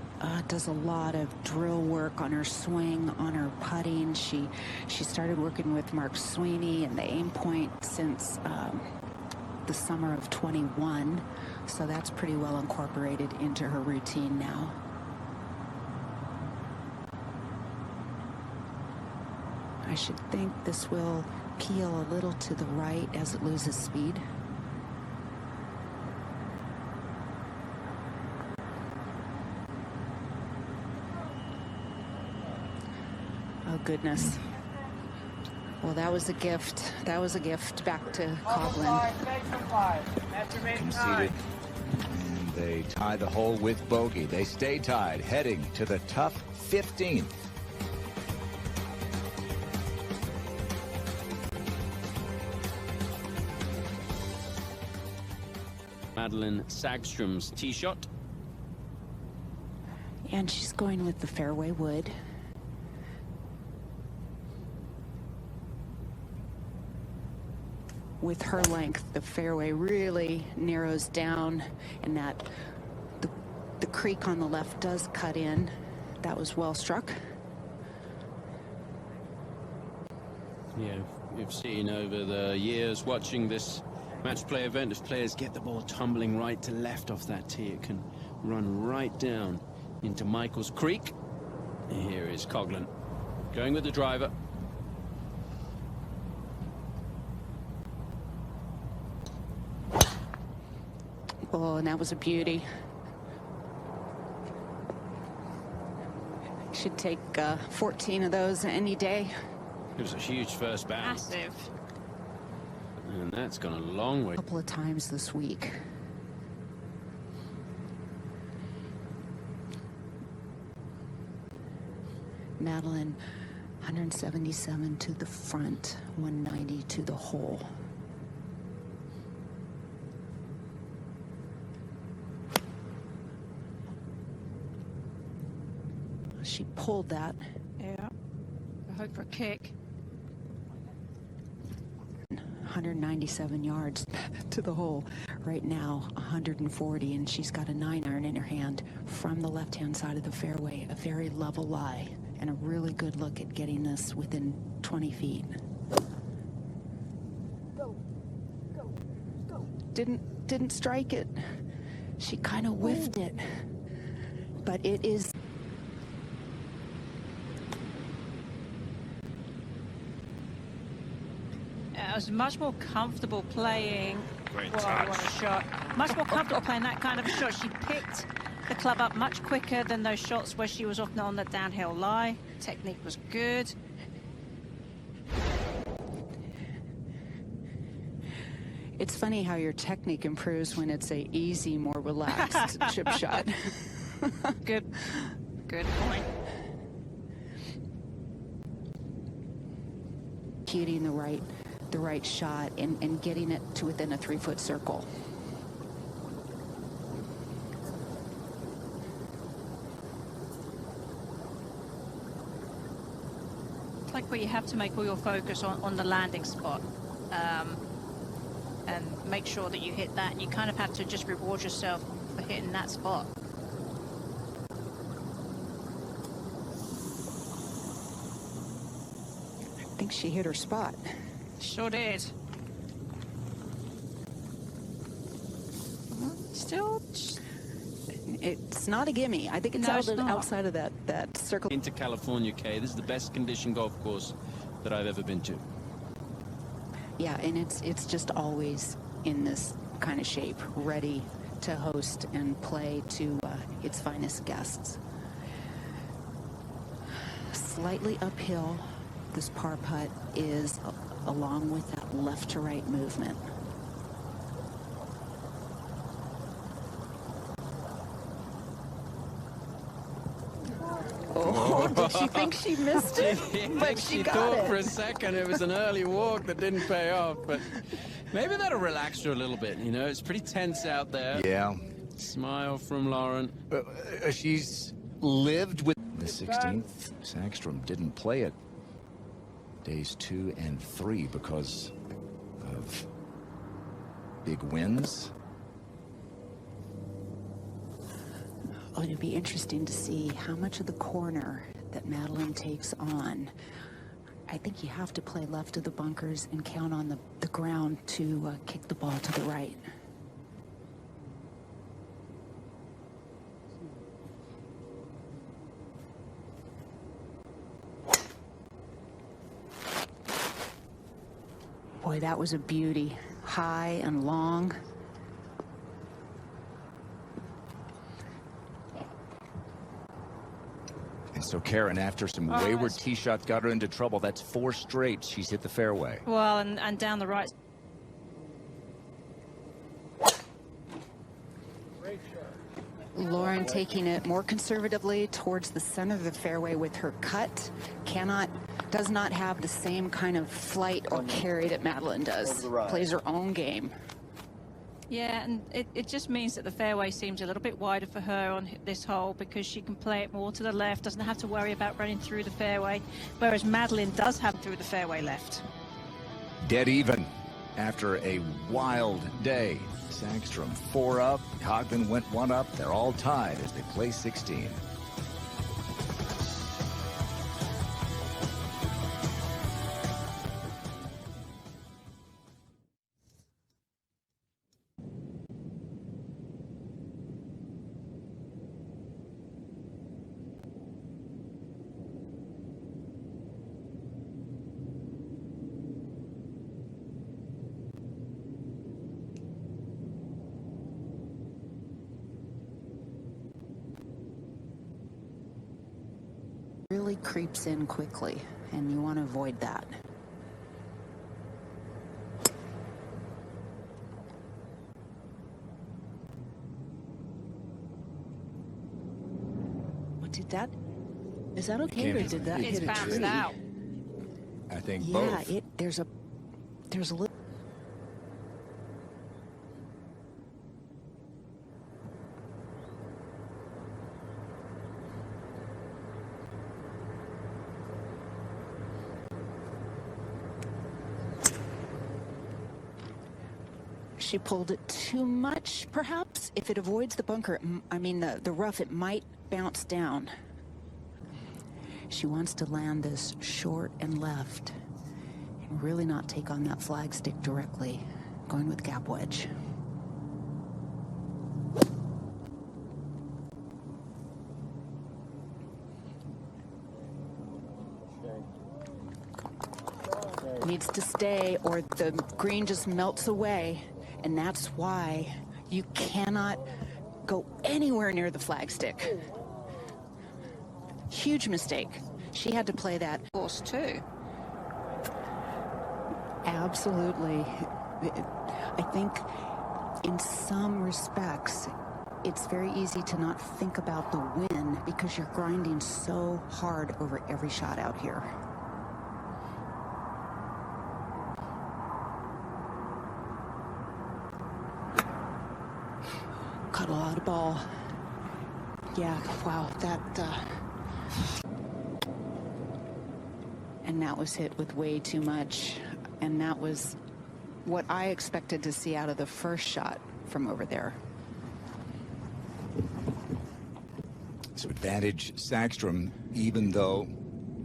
Speaker 3: does a lot of drill work on her swing, on her putting. She started working with Mark Sweeney and the aim point since the summer of 21, so that's pretty well incorporated into her routine now. I should think this will peel a little to the right as it loses speed. Oh, goodness. Well, that was a gift. That was a gift back to Coughlin.
Speaker 1: Conceded. And they tie the hole with bogey. They stay tied, heading to the tough 15th.
Speaker 7: Madelene Sagstrom's tee shot.
Speaker 3: And she's going with the fairway wood. With her length, the fairway really narrows down, and that the creek on the left does cut in. That was well struck.
Speaker 7: Yeah, we've seen over the years watching this match play event, if players get the ball tumbling right to left off that tee, it can run right down into Michael's Creek. And here is Coughlin going with the driver.
Speaker 3: Oh, and that was a beauty. Should take 14 of those any day.
Speaker 7: It was a huge first bounce.
Speaker 2: Massive.
Speaker 7: And that's gone a long way.
Speaker 3: A couple of times this week. Madelene, 177 to the front, 190 to the hole. She pulled that.
Speaker 2: Yeah. I hope for a kick.
Speaker 3: 197 yards to the hole. Right now, 140, and she's got a 9-iron in her hand from the left-hand side of the fairway. A very level lie, and a really good look at getting this within 20 feet.
Speaker 5: Go, go, go.
Speaker 3: Didn't strike it. She kind of whiffed it, but it is.
Speaker 2: I was much more comfortable playing.
Speaker 7: Great
Speaker 2: Well,
Speaker 7: touch.
Speaker 2: what a shot. Much more comfortable playing that kind of a shot. She picked the club up much quicker than those shots where she was often on the downhill lie. Technique was good.
Speaker 3: It's funny how your technique improves when it's a easy, more relaxed chip shot.
Speaker 2: Good point.
Speaker 3: Hitting the right shot and getting it to within a 3-foot circle.
Speaker 2: It's like where you have to make all your focus on the landing spot, and make sure that you hit that. You kind of have to just reward yourself for hitting that spot.
Speaker 3: I think she hit her spot.
Speaker 2: Sure did. Still,
Speaker 3: It's not a gimme. I think it's
Speaker 2: No, it's not.
Speaker 3: outside of that circle.
Speaker 7: Into California, Kay. This is the best conditioned golf course that I've ever been to.
Speaker 3: Yeah, and it's just always in this kind of shape, ready to host and play to its finest guests. Slightly uphill, this par putt is along with that left to right movement. Oh, did she think she missed it? But she got
Speaker 7: thought
Speaker 3: it.
Speaker 7: for a second it was an early walk that didn't pay off, but maybe that'll relax her a little bit. You know, it's pretty tense out there.
Speaker 1: Yeah.
Speaker 7: Smile from Lauren.
Speaker 1: She's lived with the 16th. Sagstrom didn't play it days 2 and 3 because of big wins.
Speaker 3: Oh, it'd be interesting to see how much of the corner that Madelene takes on. I think you have to play left of the bunkers and count on the ground to kick the ball to the right. Boy, that was a beauty. High and long.
Speaker 1: And so Karen, after some wayward tee shots, got her into trouble. That's 4 straight. She's hit the fairway.
Speaker 2: Well, and down the right.
Speaker 3: Lauren taking it more conservatively towards the center of the fairway with her cut. Does not have the same kind of flight or carry that Madelene does. Plays her own game.
Speaker 2: Yeah, and it just means that the fairway seems a little bit wider for her on this hole because she can play it more to the left, doesn't have to worry about running through the fairway, whereas Madelene does have through the fairway left.
Speaker 1: Dead even after a wild day. Sagstrom 4 up, Coughlin went 1 up. They're all tied as they play 16.
Speaker 3: Really creeps in quickly, and you want to avoid that. What did that? Is that okay, or did that
Speaker 2: It's
Speaker 3: hit a
Speaker 2: bounced
Speaker 3: tree?
Speaker 2: out.
Speaker 1: I think
Speaker 3: Yeah,
Speaker 1: both.
Speaker 3: there's a little. She pulled it too much, perhaps. If it avoids the bunker, the rough, it might bounce down. She wants to land this short and left and really not take on that flag stick directly. Going with gap wedge. Needs to stay or the green just melts away. And that's why you cannot go anywhere near the flagstick. Huge mistake. She had to play that.
Speaker 2: Course too.
Speaker 3: Absolutely. I think in some respects, it's very easy to not think about the win because you're grinding so hard over every shot out here. Cut a lot of ball. Yeah, wow, and that was hit with way too much. And that was what I expected to see out of the first shot from over there.
Speaker 1: So advantage Sagstrom, even though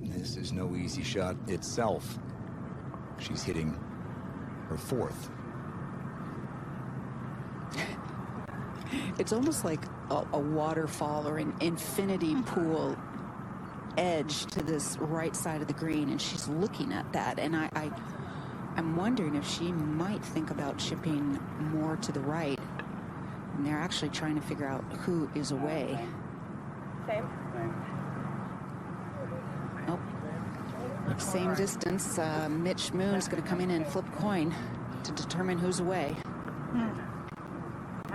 Speaker 1: this is no easy shot itself. She's hitting her 4th.
Speaker 3: It's almost like a waterfall or an infinity pool edge to this right side of the green, and she's looking at that. And I'm wondering if she might think about chipping more to the right. And they're actually trying to figure out who is away.
Speaker 5: Same.
Speaker 3: Nope. Same distance. Mitch Moon's going to come in and flip a coin to determine who's away.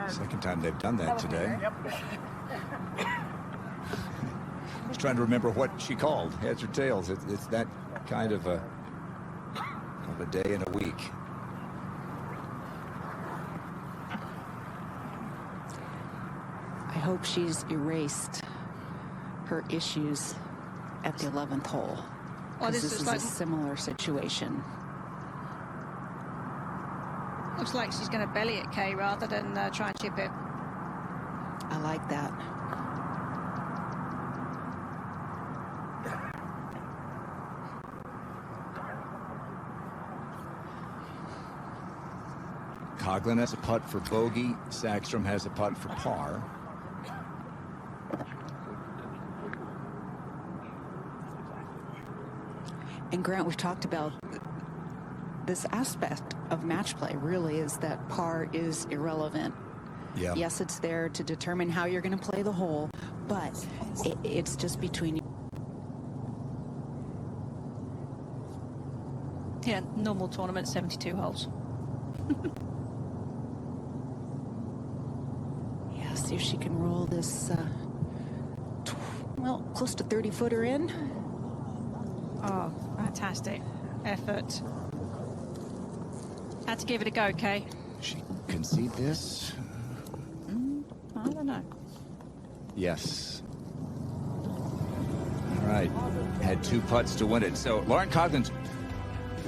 Speaker 1: Second time they've done that today. Just trying to remember what she called. Heads or tails. It's that kind of a day and a week.
Speaker 3: I hope she's erased her issues at the 11th hole.
Speaker 2: Well,
Speaker 3: This
Speaker 2: this
Speaker 3: is
Speaker 2: is
Speaker 3: a
Speaker 2: like
Speaker 3: similar situation.
Speaker 2: Looks like she's going to belly it, Kay, rather than try and chip it.
Speaker 3: I like that.
Speaker 1: Coughlin has a putt for bogey. Sagstrom has a putt for par.
Speaker 3: And Grant, we've talked about this aspect of match play really is that par is irrelevant.
Speaker 1: Yeah.
Speaker 3: Yes, it's there to determine how you're going to play the hole, but it's just between you.
Speaker 2: Yeah, normal tournament, 72 holes.
Speaker 3: Yeah, see if she can roll this, well, close to 30-footer in.
Speaker 2: Oh, fantastic effort. Had to give it a go, Kay.
Speaker 1: She concede this?
Speaker 2: I don't know.
Speaker 1: Yes. All right. Had 2 putts to win it. So Lauren Coughlin's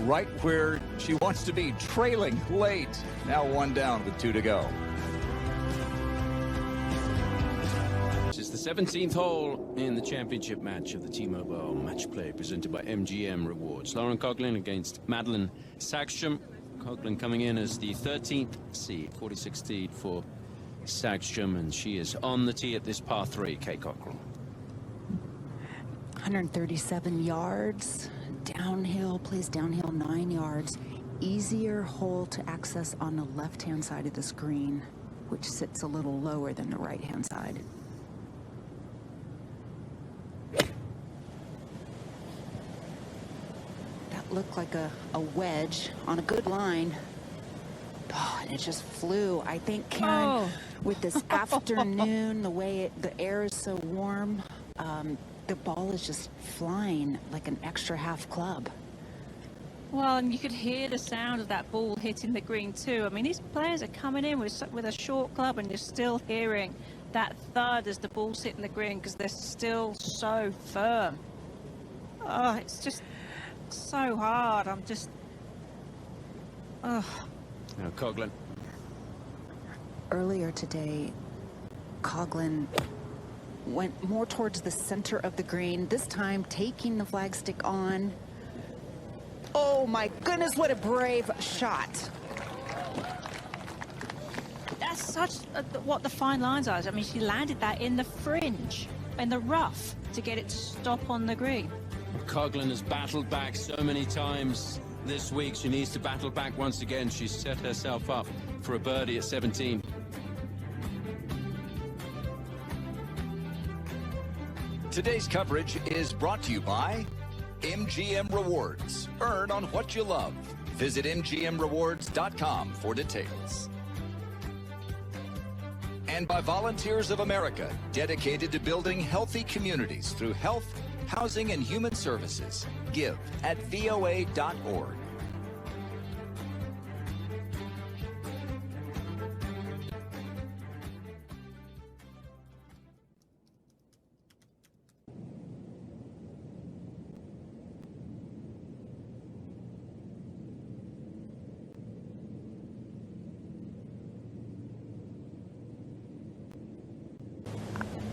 Speaker 1: right where she wants to be, trailing late. Now 1 down with 2 to go.
Speaker 7: This is the 17th hole in the championship match of the T-Mobile match play presented by MGM Rewards. Lauren Coughlin against Madelene Sagstrom. Coughlin coming in as the 13th seed, 46th seed for Sagstrom, and she is on the tee at this par 3, Kay Cockrell.
Speaker 3: 137 yards, downhill, plays downhill 9 yards. Easier hole to access on the left-hand side of this green, which sits a little lower than the right-hand side. That looked like a wedge on a good line. Oh, and it just flew. I think, Karen, with this afternoon, the way the air is so warm, the ball is just flying like an extra half club.
Speaker 2: Well, and you could hear the sound of that ball hitting the green too. I mean, these players are coming in with a short club, and you're still hearing that thud as the ball's hitting the green because they're still so firm. Oh, it's just so hard. I'm just... Oh.
Speaker 7: Now Coughlin.
Speaker 3: Earlier today, Coughlin went more towards the center of the green, this time taking the flagstick on. Oh my goodness, what a brave shot.
Speaker 2: That's such what the fine lines are. I mean, she landed that in the fringe, in the rough, to get it to stop on the green.
Speaker 7: Coughlin has battled back so many times this week. She needs to battle back once again. She's set herself up for a birdie at 17.
Speaker 1: Today's coverage is brought to you by MGM Rewards. Earn on what you love. Visit mgmrewards.com for details. And by Volunteers of America, dedicated to building healthy communities through health, housing, and human services. Give at voa.org.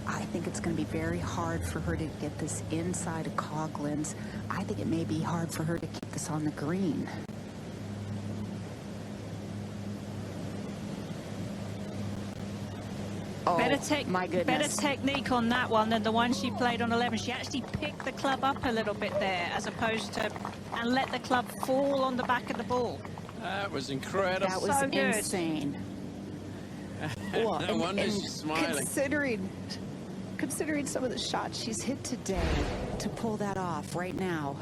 Speaker 3: I think it's going to be very hard for her to get this inside of Coughlin's. I think it may be hard for her to keep this on the green. Oh, my goodness.
Speaker 2: Better technique on that one than the one she played on 11. She actually picked the club up a little bit there, as opposed to, and let the club fall on the back of the ball.
Speaker 7: That was incredible.
Speaker 3: That was
Speaker 2: so good.
Speaker 3: insane. Well,
Speaker 7: no wonder she's smiling.
Speaker 3: Considering some of the shots she's hit today, to pull that off right now.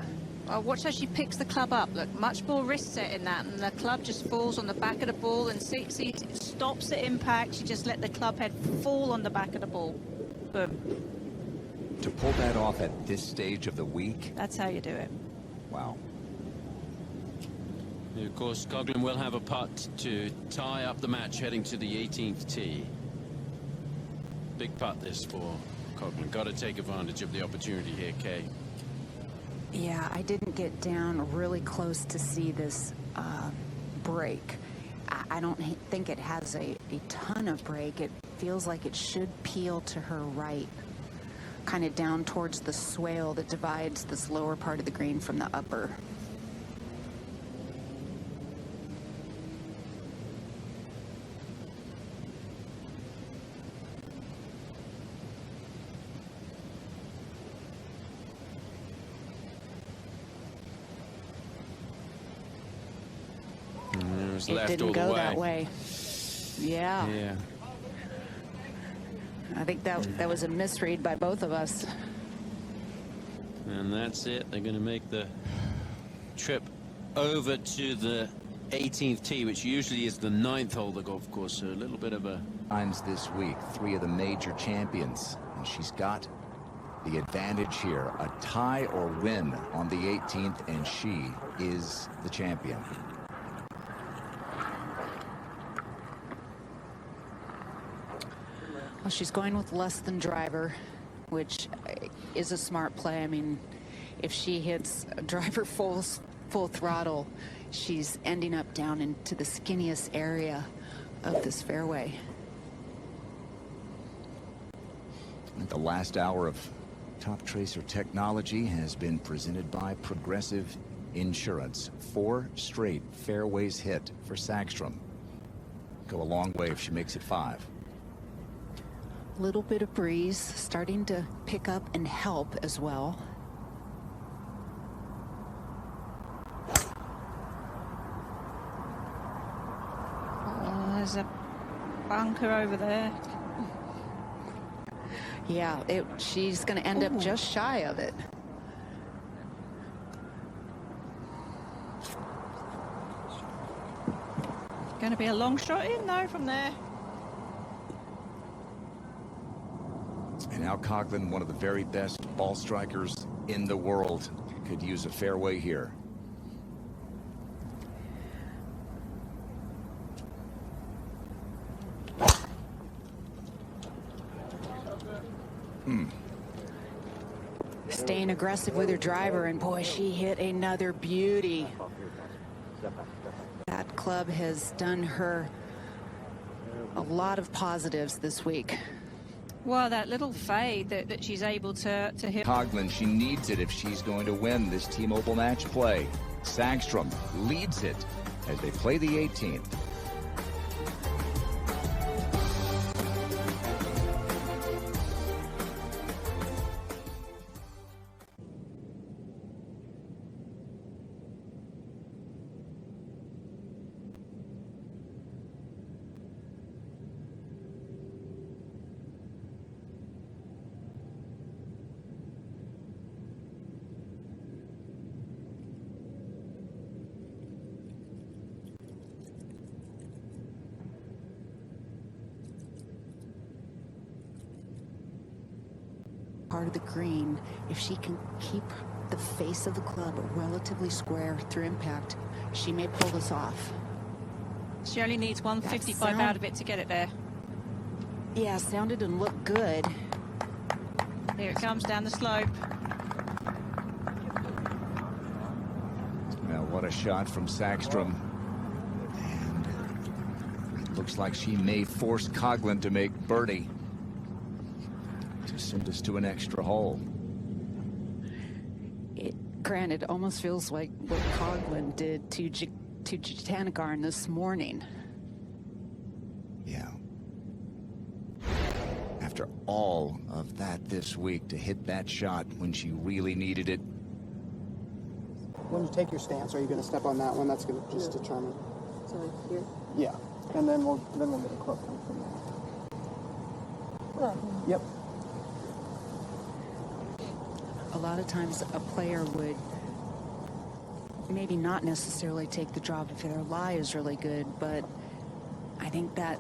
Speaker 2: Well, watch how she picks the club up. Look, much more wrist set in that, and the club just falls on the back of the ball, and see it stops the impact. She just let the club head fall on the back of the ball. Boom.
Speaker 1: To pull that off at this stage of the week?
Speaker 2: That's how you do it.
Speaker 1: Wow.
Speaker 7: Of course, Coughlin will have a putt to tie up the match heading to the 18th tee. Big putt this for Coughlin. Got to take advantage of the opportunity here, Kay.
Speaker 3: Yeah, I didn't get down really close to see this break. I don't think it has a ton of break. It feels like it should peel to her right, kind of down towards the swale that divides this lower part of the green from the upper.
Speaker 7: It
Speaker 3: It didn't go that way. Yeah.
Speaker 7: Yeah.
Speaker 3: I think that was a misread by both of us.
Speaker 7: And that's it. They're going to make the trip over to the 18th tee, which usually is the 9th hole of the golf course. So a little bit of a...
Speaker 1: Times this week, 3 of the major champions, and she's got the advantage here. A tie or win on the 18th, and she is the champion.
Speaker 3: Well, she's going with less than driver, which is a smart play. I mean, if she hits a driver full throttle, she's ending up down into the skinniest area of this fairway.
Speaker 1: The last hour of Top Tracer technology has been presented by Progressive Insurance. 4 straight fairways hit for Sagstrom. Go a long way if she makes it 5.
Speaker 3: Little bit of breeze starting to pick up and help as well.
Speaker 2: Oh, there's a bunker over there.
Speaker 3: Yeah, she's going to end up just shy of it.
Speaker 2: Going to be a long shot in though from there.
Speaker 1: And now Coughlin, one of the very best ball strikers in the world, could use a fairway here.
Speaker 3: Staying aggressive with her driver, and boy, she hit another beauty. That club has done her a lot of positives this week.
Speaker 2: Well, that little fade that she's able to hit.
Speaker 1: Coughlin, she needs it if she's going to win this T-Mobile match play. Sagstrom leads it as they play the 18th.
Speaker 3: Part of the green, if she can keep the face of the club relatively square through impact, she may pull this off.
Speaker 2: She only needs 155 out of it to get it there.
Speaker 3: Yeah, sounded and looked good.
Speaker 2: Here it comes down the slope.
Speaker 1: Now, what a shot from Sagstrom. And it looks like she may force Coughlin to make birdie to send us to an extra hole.
Speaker 3: Granted, almost feels like what Coughlin did to Jatanagarn this morning.
Speaker 1: Yeah. After all of that this week, to hit that shot when she really needed it.
Speaker 6: When you take your stance, are you going to step on that one? That's going to just determine.
Speaker 5: So like here?
Speaker 6: Yeah, and then we'll get a quote from there. Yep.
Speaker 3: A lot of times a player would maybe not necessarily take the drop if their lie is really good, but I think that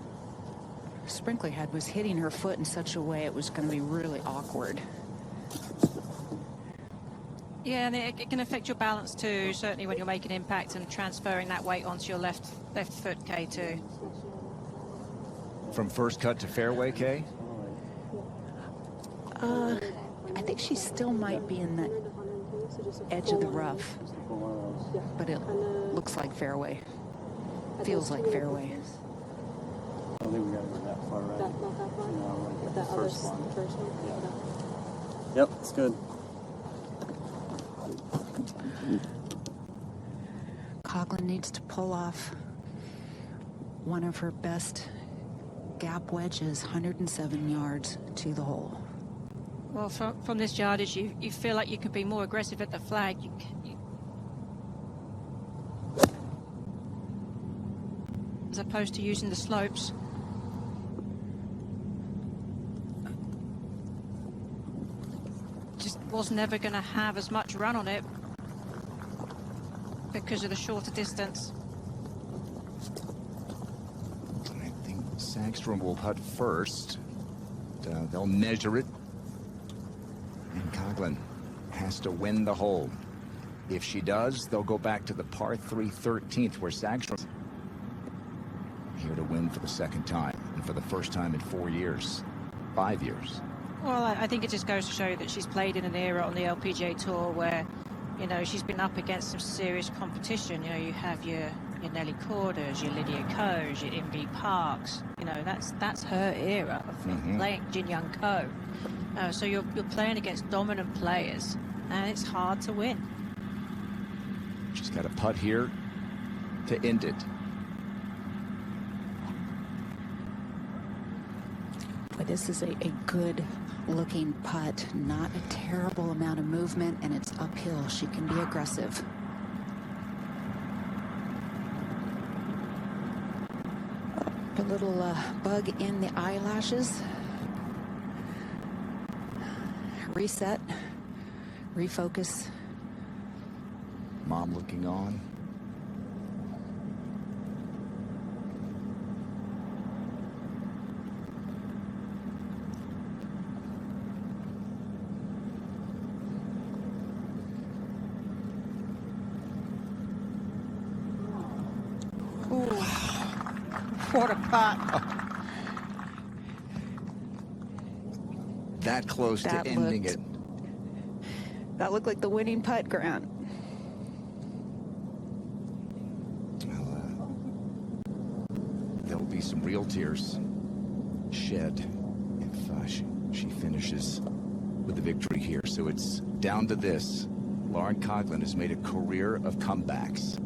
Speaker 3: sprinkler head was hitting her foot in such a way it was going to be really awkward.
Speaker 2: Yeah, and it can affect your balance too, certainly when you're making impact and transferring that weight onto your left foot, K2.
Speaker 1: From first cut to fairway, Kay?
Speaker 3: I think she still might be in the edge of the rough, but it looks like fairway. feels like fairway.
Speaker 4: I don't think we got to go that far right.
Speaker 5: Not that far?
Speaker 4: No, like
Speaker 5: But
Speaker 4: the
Speaker 5: that other
Speaker 4: first one.
Speaker 5: first one?
Speaker 4: Yeah. Yep, it's good.
Speaker 3: Coughlin needs to pull off one of her best gap wedges, 107 yards to the hole.
Speaker 2: Well, from this yardage, you feel like you can be more aggressive at the flag. As opposed to using the slopes. Just was never going to have as much run on it because of the shorter distance.
Speaker 1: I think Sagstrom will putt first. They'll measure it. And Coughlin has to win the hole. If she does, they'll go back to the par 3 13th, where Sagstrom's here to win for the second time, and for the first time in 4 years, 5 years.
Speaker 2: Well, I think it just goes to show that she's played in an era on the LPGA Tour where, you know, she's been up against some serious competition. You know, you have your Nelly Cordes, your Lydia Ko's, your Inbee Parks. You know, that's her era of playing Jin Young Ko. So you're playing against dominant players, and it's hard to win.
Speaker 1: She's got a putt here to end it.
Speaker 3: But this is a good looking putt, not a terrible amount of movement, and it's uphill. She can be aggressive. A little bug in the eyelashes. Reset, refocus.
Speaker 1: Mom looking on.
Speaker 2: What a putt.
Speaker 1: That close to ending it.
Speaker 3: That looked like the winning putt, Grant.
Speaker 1: Well, there'll be some real tears shed if she finishes with the victory here. So it's down to this. Lauren Coughlin has made a career of comebacks.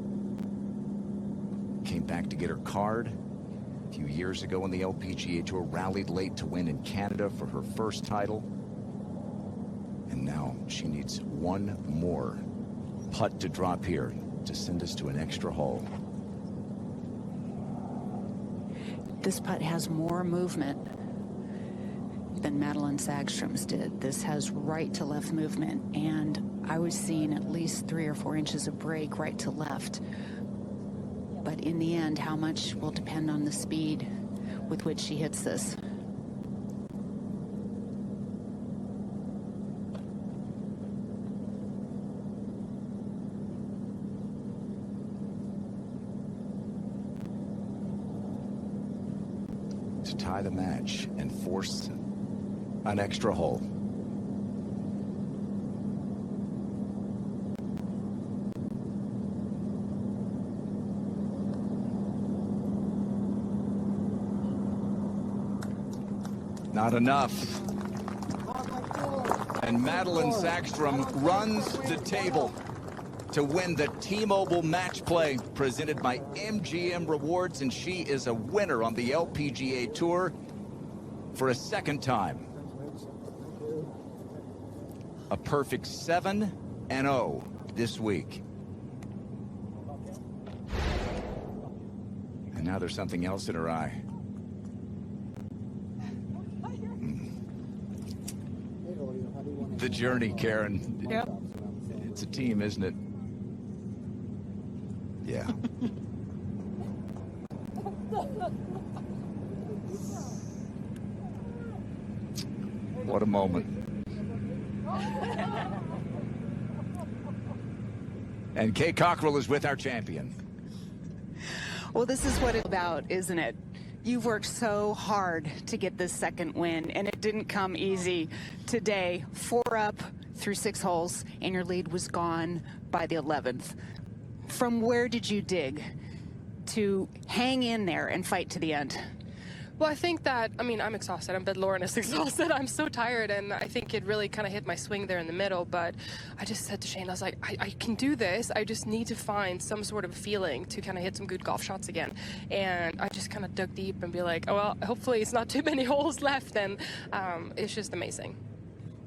Speaker 1: Came back to get her card a few years ago on the LPGA Tour, rallied late to win in Canada for her first title. And now she needs one more putt to drop here to send us to an extra hole.
Speaker 3: This putt has more movement than Madelene Sagstrom's did. This has right to left movement, and I was seeing at least 3 or 4 inches of break right to left. But in the end, how much will depend on the speed with which she hits this.
Speaker 1: To tie the match and force an extra hole. Not enough. And Madelene Sagstrom runs the table to win the T-Mobile Match Play presented by MGM Rewards, and she is a winner on the LPGA Tour for a second time. A perfect 7-0 this week. And now there's something else in her eye. The journey, Karen.
Speaker 2: Yep.
Speaker 1: It's a team, isn't it? Yeah. What a moment. And Kay Cockrell is with our champion.
Speaker 3: Well, this is what it's about, isn't it? You've worked so hard to get this second win, and it didn't come easy today. 4 up through 6 holes, and your lead was gone by the 11th. From where did you dig to hang in there and fight to the end?
Speaker 5: Well, I think that, I mean, I'm exhausted. I bet Lauren is exhausted. I'm so tired, and I think it really kind of hit my swing there in the middle. But I just said to Shane, I was like, I can do this. I just need to find some sort of feeling to kind of hit some good golf shots again. And I just kind of dug deep and be like, oh, well, hopefully it's not too many holes left. And it's just amazing.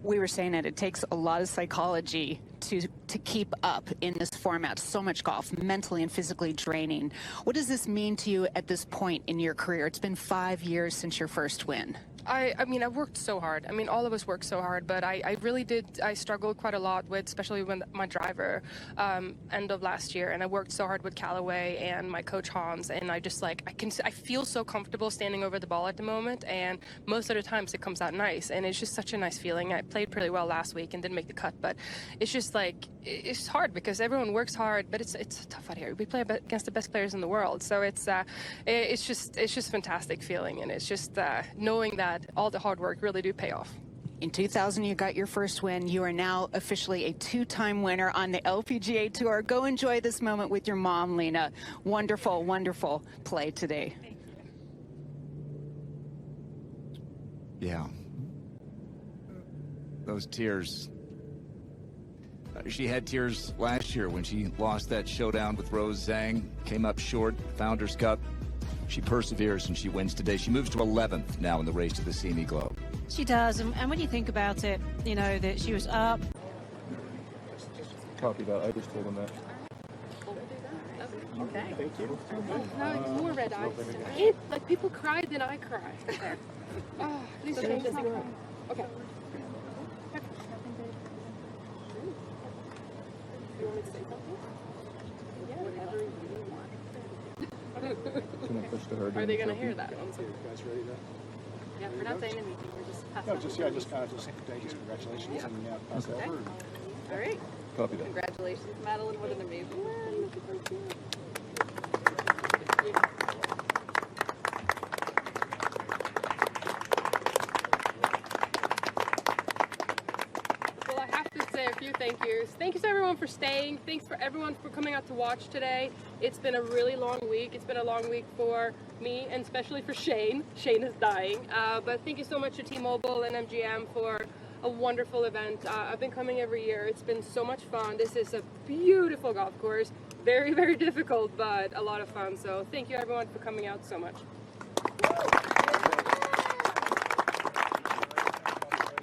Speaker 3: We were saying that it takes a lot of psychology to keep up in this format. So much golf, mentally and physically draining. What does this mean to you at this point in your career? It's been 5 years since your first win.
Speaker 5: I mean, I worked so hard. I mean, all of us worked so hard, but I really did. I struggled quite a lot with, especially when my driver, end of last year, and I worked so hard with Callaway and my coach Hans, and I just like, I feel so comfortable standing over the ball at the moment, and most of the times it comes out nice, and it's just such a nice feeling. I played pretty well last week and didn't make the cut, but it's just like, it's hard because everyone works hard, but it's tough out here. We play against the best players in the world, so it's just fantastic feeling, and it's just knowing that all the hard work really do pay off.
Speaker 3: In 2000, you got your first win. You are now officially a two-time winner on the LPGA Tour. Go enjoy this moment with your mom, Lena. Wonderful, wonderful play today.
Speaker 1: Yeah. Those tears. She had tears last year when she lost that showdown with Rose Zhang, came up short, Founders Cup. She perseveres and she wins today. She moves to 11th now in the race to the CME Globe.
Speaker 2: She does, and when you think about it, you know, that she was up.
Speaker 4: Copy that. I just told him that.
Speaker 5: Okay. Thank you. No, more red eyes. Like people cried, then I cry. Okay. Oh, please change this. Okay. You want me to say something? Yeah, whatever you want. Are they going to hear that?
Speaker 6: You guys ready to?
Speaker 5: Yeah, we're not saying anything. We're just passing.
Speaker 6: No, just kind of just congratulations and pass it over.
Speaker 5: All right.
Speaker 4: Copy that.
Speaker 5: Congratulations, Madeline. What an amazing win. Well, I have to say a few thank yous. Thank you to everyone for staying. Thanks for everyone for coming out to watch today. It's been a really long week. It's been a long week for me and especially for Shane. Shane is dying. But thank you so much to T-Mobile and MGM for a wonderful event. I've been coming every year. It's been so much fun. This is a beautiful golf course. Very, very difficult, but a lot of fun. So thank you everyone for coming out so much.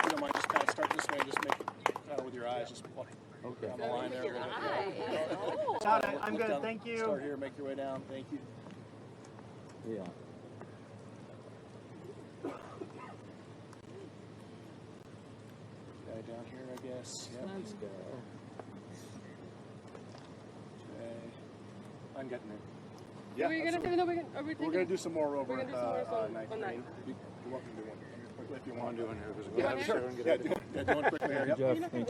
Speaker 6: You don't mind just kind of start this way and just make it kind of with your eyes, just okay. Down the line there. I'm good, thank you. Start here, make your way down, thank you.
Speaker 4: Yeah.
Speaker 6: Guy down here, I guess. Yep. Let's go. Okay. I'm getting it. Yeah,
Speaker 5: We're gonna do, no,
Speaker 6: we're gonna do some more over
Speaker 5: on night.
Speaker 6: You're welcome to do one quickly if you want to do one here.
Speaker 5: Yeah, sure.
Speaker 6: Yeah, do one quickly here. Yep.